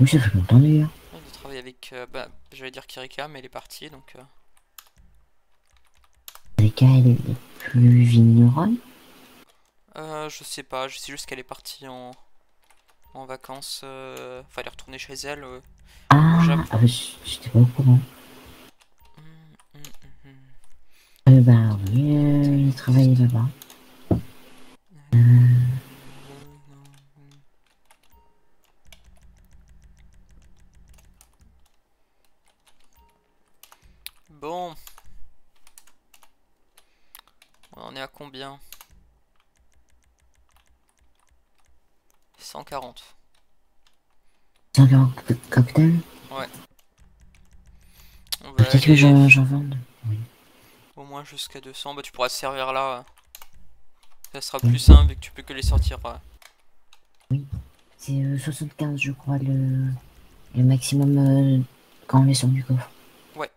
Oui, ça fait longtemps d'ailleurs. Il travaille avec... bah, j'allais dire Kirika, mais elle est partie, donc... Rika, elle est plus vigneronne. Je sais pas, je sais juste qu'elle est partie en vacances. Enfin, elle est retournée chez elle. Ah, Japon. bah, j'étais pas au courant. Bah oui, il travaillait là-bas. Bon. On en est à combien? 140. 140 cocktails. Ouais. On va Peut-être que aller j'en vende. Oui. au moins jusqu'à 200. Bah, tu pourras te servir là. Ça sera plus simple vu que tu peux que les sortir. Oui. C'est 75, je crois, le maximum quand on les sort du coffre. Ouais.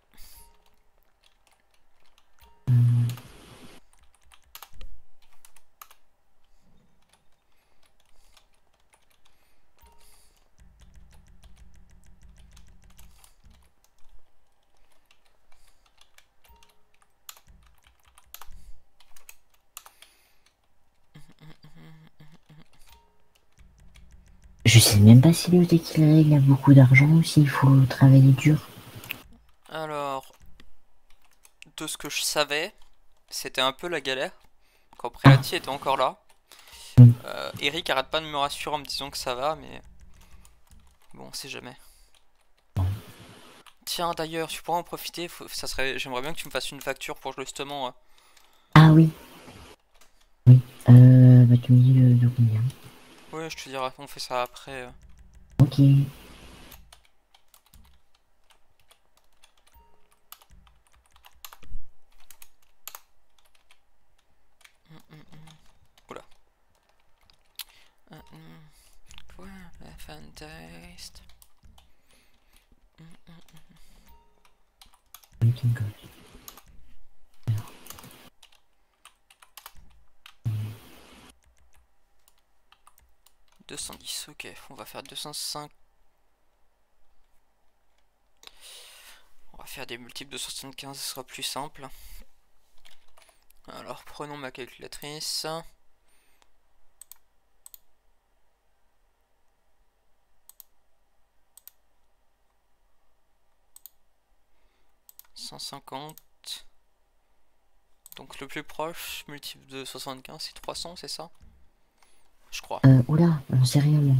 Je sais même pas si le tequila il a beaucoup d'argent ou s'il faut travailler dur. Alors, de ce que je savais, c'était un peu la galère quand Prelati était encore là. Eric arrête pas de me rassurer en me disant que ça va, mais Bon, on sait jamais. Tiens, d'ailleurs, tu pourras en profiter. Ça serait, j'aimerais bien que tu me fasses une facture pour justement. Ah oui. Oui. Bah tu me dis de combien? Ouais, je te dirai. On fait ça après. Ok. Oula. Voilà, fantastique. Meeting code. 210, ok, on va faire 205. On va faire des multiples de 75, ce sera plus simple. Alors prenons ma calculatrice. $150. Donc le plus proche, multiple de 75, c'est 300, c'est ça? Je crois. Oula, j'en sais rien moi.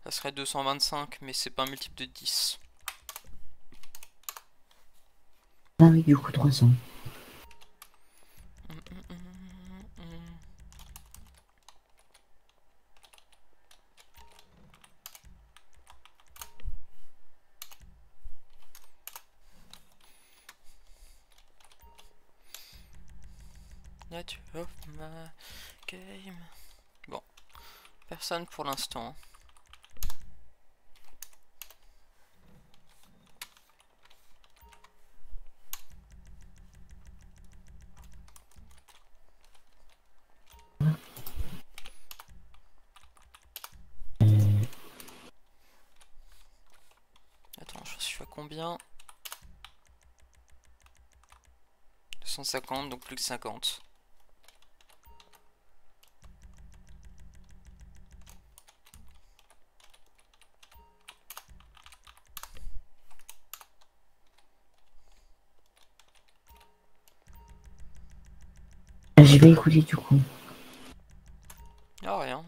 Ça serait 225, mais c'est pas un multiple de 10. Ah oui, du coup 300. Nature of my game. Bon, personne pour l'instant. Attends, je suis à combien? 250, donc plus que 50. Je vais écouter du coup. Ah, rien.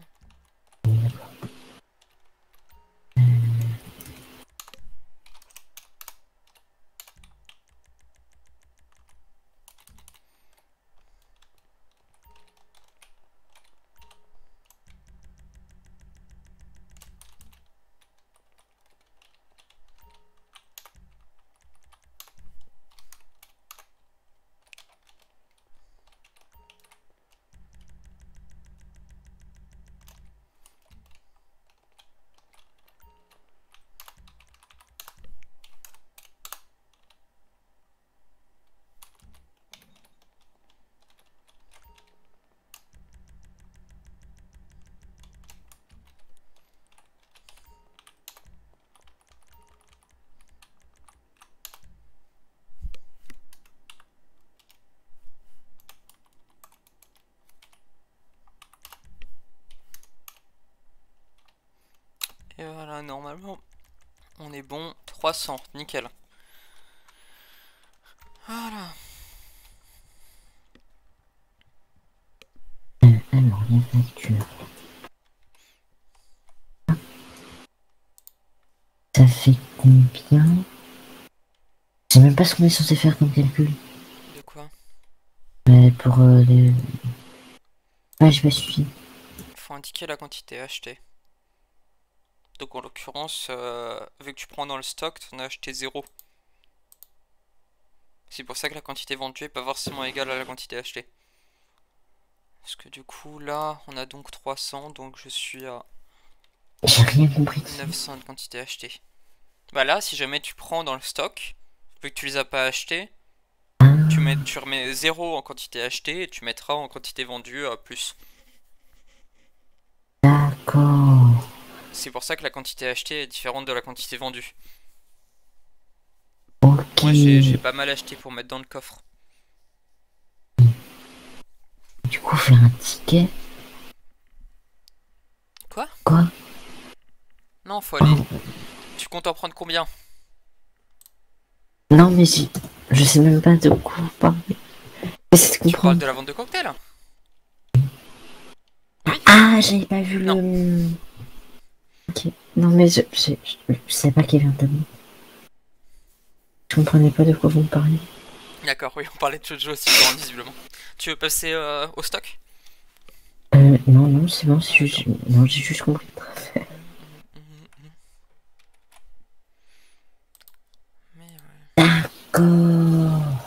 Et voilà, normalement, on est bon. 300, nickel. Voilà. Alors, la facture. Ça fait combien? Je sais même pas ce qu'on est censé faire comme calcul. De quoi? Pour les... Ah, je me suis... Il faut indiquer la quantité achetée. Donc en l'occurrence, vu que tu prends dans le stock, tu en as acheté 0. C'est pour ça que la quantité vendue est pas forcément égale à la quantité achetée. Parce que du coup là, on a donc 300, donc je suis à J'ai rien compris. 900 de quantité achetée. Bah là, si jamais tu prends dans le stock, vu que tu les as pas achetés, tu remets 0 en quantité achetée et tu mettras en quantité vendue plus. D'accord. C'est pour ça que la quantité achetée est différente de la quantité vendue. Ok. Moi j'ai pas mal acheté pour mettre dans le coffre. Du coup, faire un ticket. Quoi? Quoi? Non, faut aller. Tu comptes en prendre combien? Non, mais je sais même pas de quoi vous parlez. Qu'est-ce qu'on Tu prend? parles de la vente de cocktails? Ah, j'avais pas vu Non. le... Ok. Non, mais je savais pas qu'il y avait un tableau. Je comprenais pas de quoi vous me parliez. D'accord, oui, on parlait de Jojo aussi, visiblement. Tu veux passer au stock? Non, non, c'est bon, c'est juste... Non, j'ai juste compris. Mais ouais. D'accord.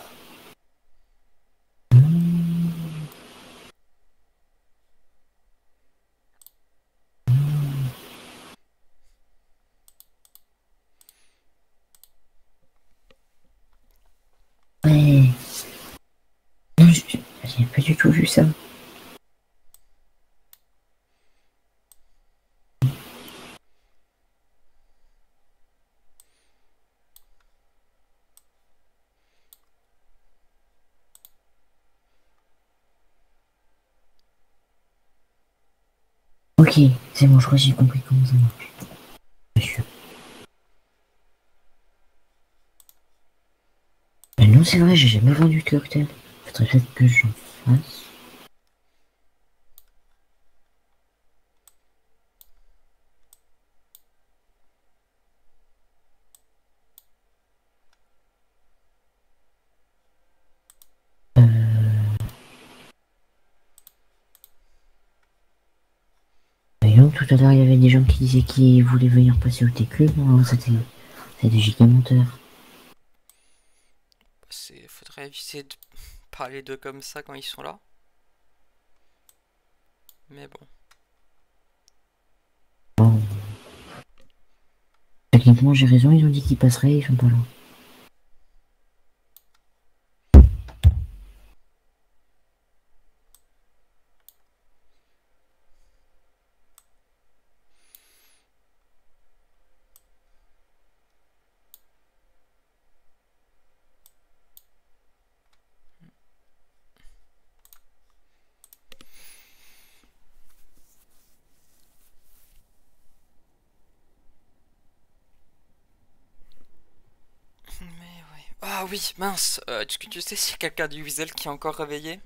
Ouais. Non, j'ai pas du tout vu ça. Ok, c'est bon, je crois que j'ai compris comment ça marche. Monsieur. Mais non, c'est vrai, j'ai jamais vendu de cocktail. Faudrait peut-être que j'en fasse. Voyons, tout à l'heure, il y avait des gens qui disaient qu'ils voulaient venir passer au T-Club. Non, c'était des giga menteurs. Faudrait éviter de parler d'eux comme ça quand ils sont là. Mais bon. Bon. Techniquement, j'ai raison, ils ont dit qu'ils passeraient, ils sont pas là. Mais ouais. Ah oui, mince. Est-ce que tu sais s'il y a quelqu'un du Weasel qui est encore réveillé?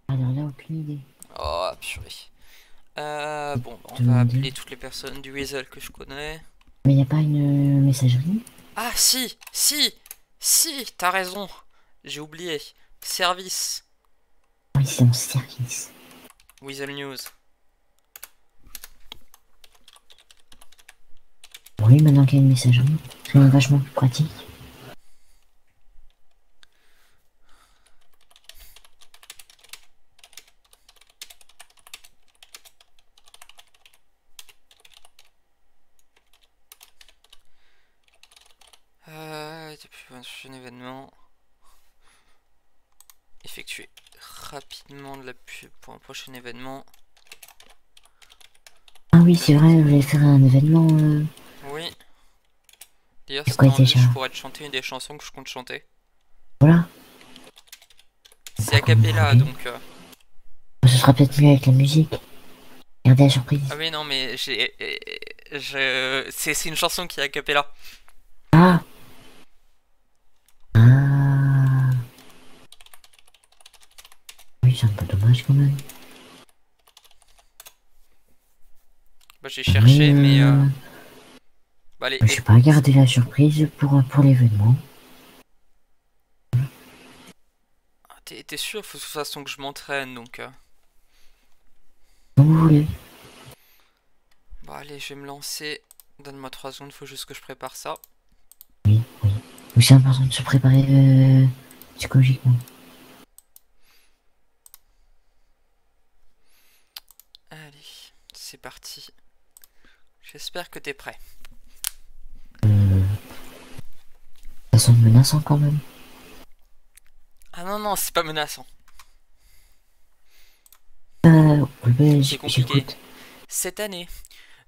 Alors là, aucune idée. Oh, purée. Bon, on va Demandez. appeler toutes les personnes du Weasel que je connais. Mais y a pas une messagerie? Ah, si, t'as raison. J'ai oublié. Service. Oui, c'est en service. Weasel News. Oui, maintenant qu'il y a une messagerie, c'est vachement plus pratique. Depuis un prochain événement. Effectuer rapidement de la pub pour un prochain événement. Ah oui, c'est vrai, vous voulez faire un événement. Oui. D'ailleurs, C'est si quoi t'as envie, déjà? je pourrais te chanter une des chansons que je compte chanter. Voilà. C'est a cappella, donc... Ce sera peut-être mieux avec la musique. Regardez la surprise. Ah oui, non, mais c'est une chanson qui est a cappella. Ah. Ah. Oui, c'est un peu dommage quand même. Bah, j'ai cherché, mais... Bah, allez, Je vais pas garder la surprise pour l'événement. T'es sûr, faut de toute façon que je m'entraîne, donc... Comme vous voulez. Bon, allez, je vais me lancer. Donne-moi 3 secondes, faut juste que je prépare ça. Oui, oui. Oui, c'est important de se préparer psychologiquement. Allez, c'est parti. J'espère que t'es prêt. Ça sonne menaçant quand même. Ah non, non, c'est pas menaçant. Oui, ben, C'est compliqué. j'écoute. Cette année,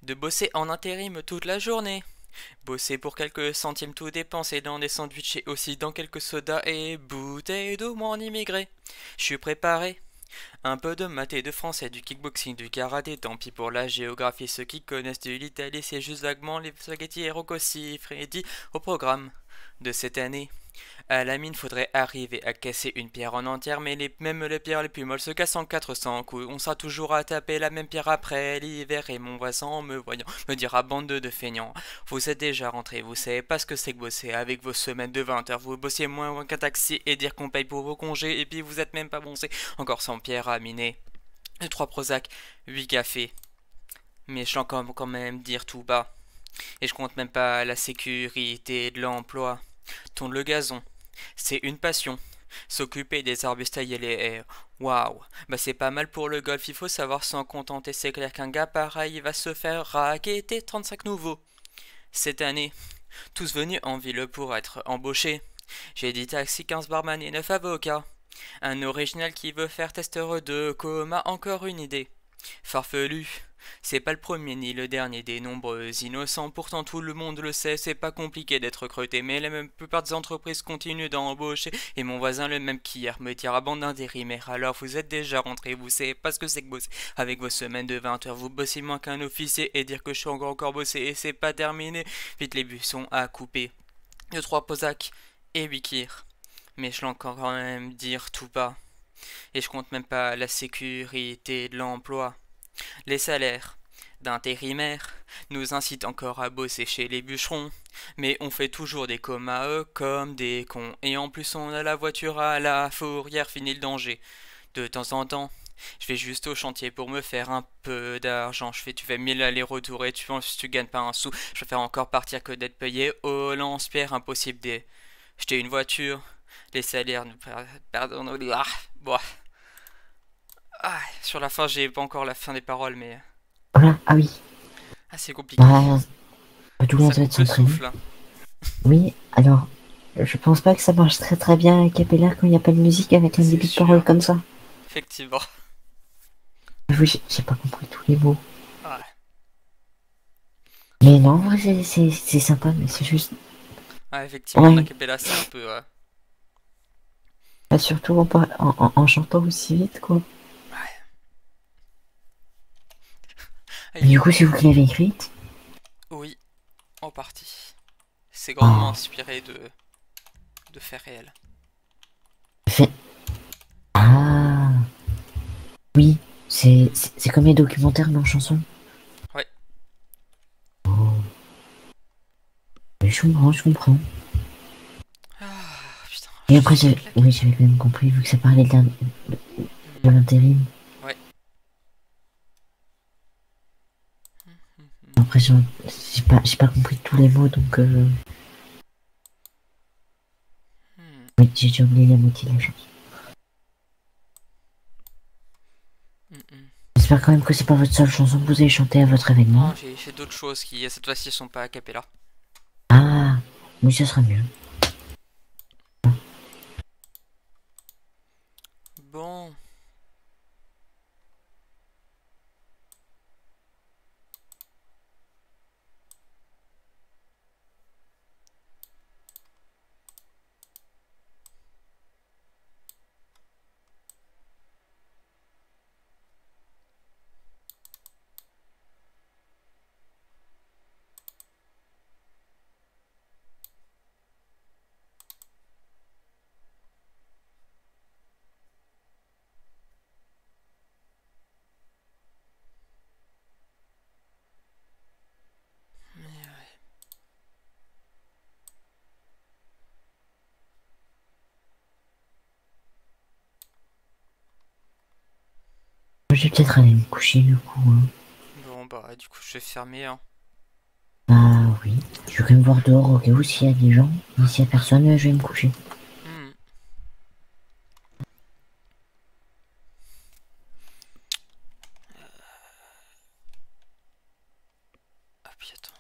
de bosser en intérim toute la journée. Bosser pour quelques centimes tout dépenser dans des sandwichs et aussi dans quelques sodas et bouteilles d'eau mon immigré. Je suis préparé. Un peu de maths et de français, du kickboxing, du karaté, tant pis pour la géographie. Ceux qui connaissent de l'Italie, c'est juste vaguement les spaghettis et rocossi. Freddy au programme. de cette année. À la mine, faudrait arriver à casser une pierre en entière, mais même les pierres les plus molles se cassent en 400 coups. On sera toujours à taper la même pierre après l'hiver, et mon voisin, en me voyant, me dira bande de feignants. Vous êtes déjà rentrés, vous savez pas ce que c'est que bosser. Avec vos semaines de 20 heures, vous bossiez moins qu'un taxi et dire qu'on paye pour vos congés, et puis vous êtes même pas boncé. Encore 100 pierres à miner. 3 Prozac, 8 cafés. Mais je l'entends quand même dire tout bas. Et je compte même pas la sécurité de l'emploi. Tourne le gazon. C'est une passion. S'occuper des arbustes, tailler les haies. Waouh. Bah c'est pas mal pour le golf, il faut savoir s'en contenter. C'est clair qu'un gars pareil va se faire raqueter 35 nouveaux. Cette année, tous venus en ville pour être embauchés. J'ai dit taxi, 15 barman et 9 avocats. Un original qui veut faire testeur de coma, encore une idée. Farfelu. C'est pas le premier ni le dernier des nombreux innocents, pourtant tout le monde le sait, c'est pas compliqué d'être recruté, mais la même plupart des entreprises continuent d'embaucher, et mon voisin le même qu'hier me dira bande d'intérimaires, alors vous êtes déjà rentrés, vous savez pas ce que c'est que bosser, avec vos semaines de 20 heures, vous bossez moins qu'un officier, et dire que je suis encore bossé, et c'est pas terminé, vite les buissons à couper, 2-3 Prozac et 8 kirs, mais je l'entends quand même dire tout bas, et je compte même pas la sécurité de l'emploi. Les salaires d'intérimaires nous incitent encore à bosser chez les bûcherons, mais on fait toujours des comas eux comme des cons, et en plus on a la voiture à la fourrière, fini le danger. De temps en temps, je vais juste au chantier pour me faire un peu d'argent, tu fais 1000 allers-retours et tu gagnes pas un sou, je préfère encore partir que d'être payé au lance-pierre, impossible d'acheter une voiture, les salaires nous pardon, bon. Ah, sur la fin, j'ai pas encore la fin des paroles, mais... Voilà, ah oui. Ah, c'est compliqué. Tout le monde Ça va coupe le s'entraîner. souffle. Oui, alors, je pense pas que ça marche très très bien à Capella quand il n'y a pas de musique avec un C'est début de sûr. parole comme ça. Effectivement. Oui, j'ai pas compris tous les mots. Ouais. Mais non, en vrai, c'est sympa, mais c'est juste... Ouais, effectivement, Ouais. a cappella, c'est un peu... Pas surtout en chantant aussi vite, quoi. Ah, Du coup, c'est vous qui l'avez écrite? Oui, en partie. C'est grandement inspiré de faits réels. Ah oui, c'est comme les documentaires mais en chanson. Ouais. Oh. Mais je comprends. Ah, putain. Et après, j'avais quand même compris, vu que ça parlait de l'intérim. Ouais. Après, j'ai pas compris tous les mots, donc... Oui, j'ai déjà oublié la moitié de la chanson. J'espère quand même que c'est pas votre seule chanson que vous avez chantée à votre événement. Non, j'ai fait d'autres choses qui, cette fois-ci, sont pas a cappella. Ah, oui, ça sera mieux. Bon... Je vais peut-être aller me coucher, du coup. Hein. Bon, bah, du coup, je vais fermer, hein. Ah oui, je vais me voir dehors au cas où s'il y a des gens. Mais s'il y a personne, je vais me coucher. Ah, puis attends.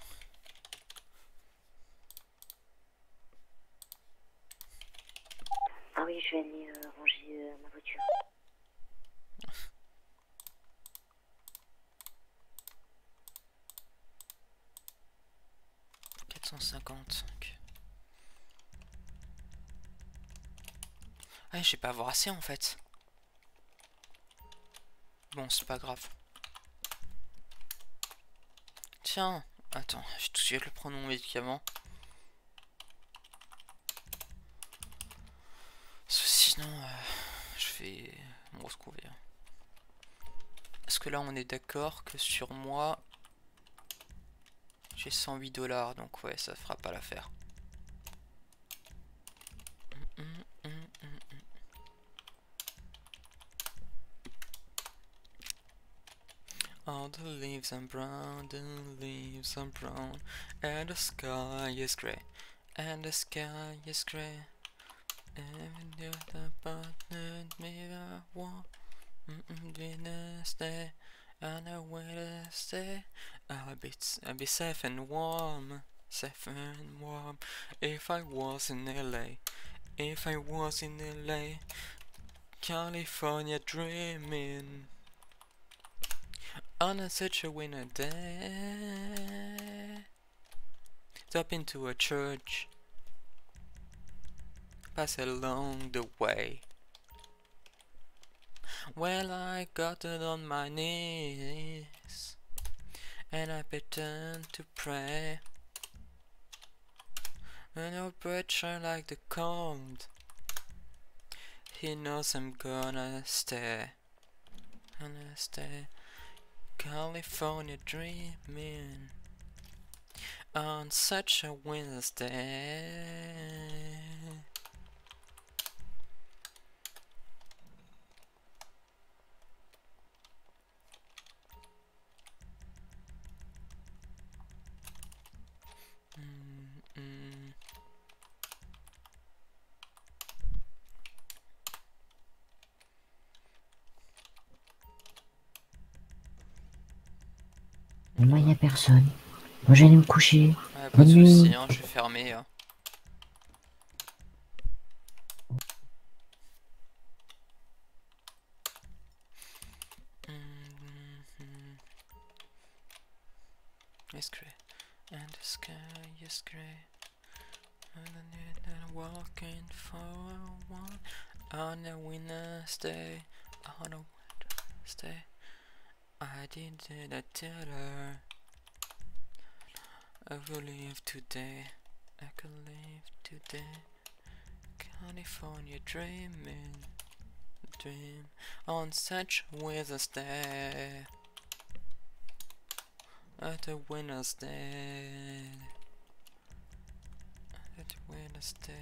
Ah oui, je vais aller ranger ma voiture. Ouais, je vais pas avoir assez en fait. Bon, c'est pas grave. Tiens, attends, je vais tout de suite le prendre mon médicament. sinon, je vais me retrouver. Parce que là, on est d'accord que sur moi, j'ai 108 $, donc ouais, ça fera pas l'affaire. All the leaves are brown, the leaves are brown, and the sky is grey, and the sky is grey. And the partner me a warm, Wednesday, and a Wednesday, I'll be safe and warm, if I was in LA, if I was in LA, California dreaming. On such a winter day, stop into a church, pass along the way. Well, I got it on my knees, and I began to pray. And no pressure like the cold, he knows I'm gonna stay, California dreaming on such a Wednesday. Moi, y a personne. Moi, j'allais me coucher. Ouais, pas de soucis, hein, je vais fermer. It's grey, and the sky is grey, and I'm walking for one on a Wednesday, on a Wednesday. I didn't tell her I will live today, I could live today, California dreaming, dream on such Wednesday, at a Wednesday, at a Wednesday.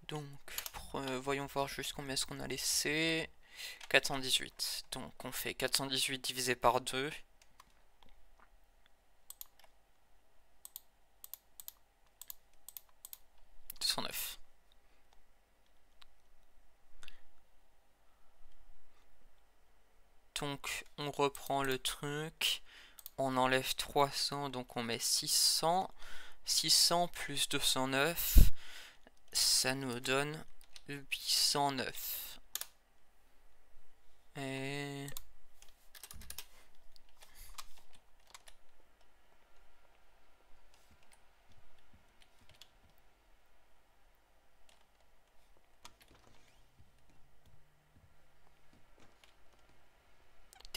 Donc, voyons voir juste combien est-ce qu'on a laissé. 418. Donc, on fait 418 divisé par 2. Donc, on reprend le truc. On enlève 300, donc on met 600. 600 plus 209. Ça nous donne 809. Et...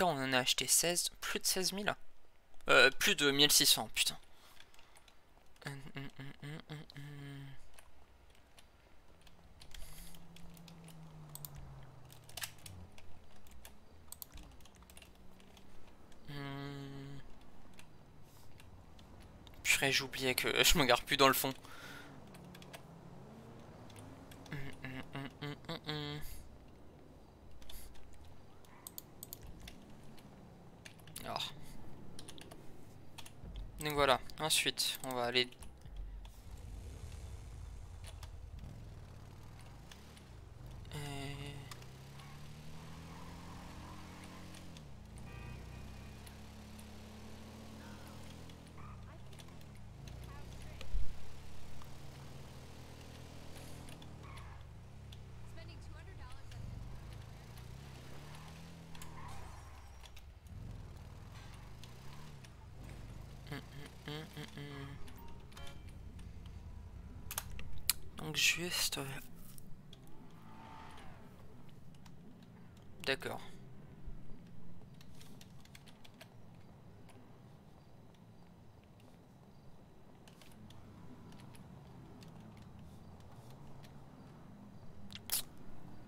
putain, on en a acheté 16, plus de 16 000 là. Plus de 1600, putain. Purée, j'oubliais que je me garde plus dans le fond. Alors. Donc voilà, ensuite on va aller... Donc juste... D'accord.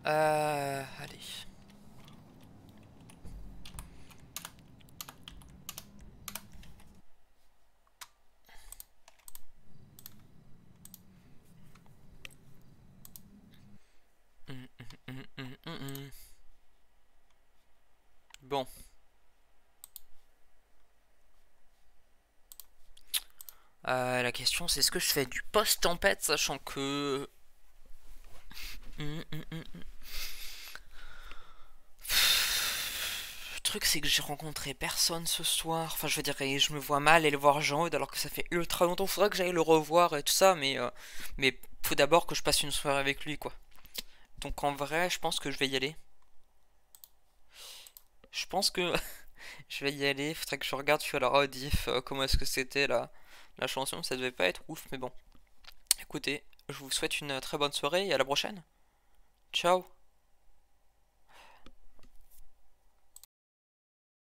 Allez. Bon. La question c'est est-ce que je fais du post-tempête sachant que... Le truc c'est que j'ai rencontré personne ce soir. Enfin je veux dire je me vois mal aller voir Jean-Eudes alors que ça fait ultra longtemps. Faudrait que j'aille le revoir et tout ça mais faut d'abord que je passe une soirée avec lui quoi. Donc en vrai je pense que je vais y aller. Je pense que je vais y aller. Faudrait que je regarde sur la rediff comment est-ce que c'était la chanson. Ça devait pas être ouf mais bon. Écoutez, je vous souhaite une très bonne soirée et à la prochaine. Ciao.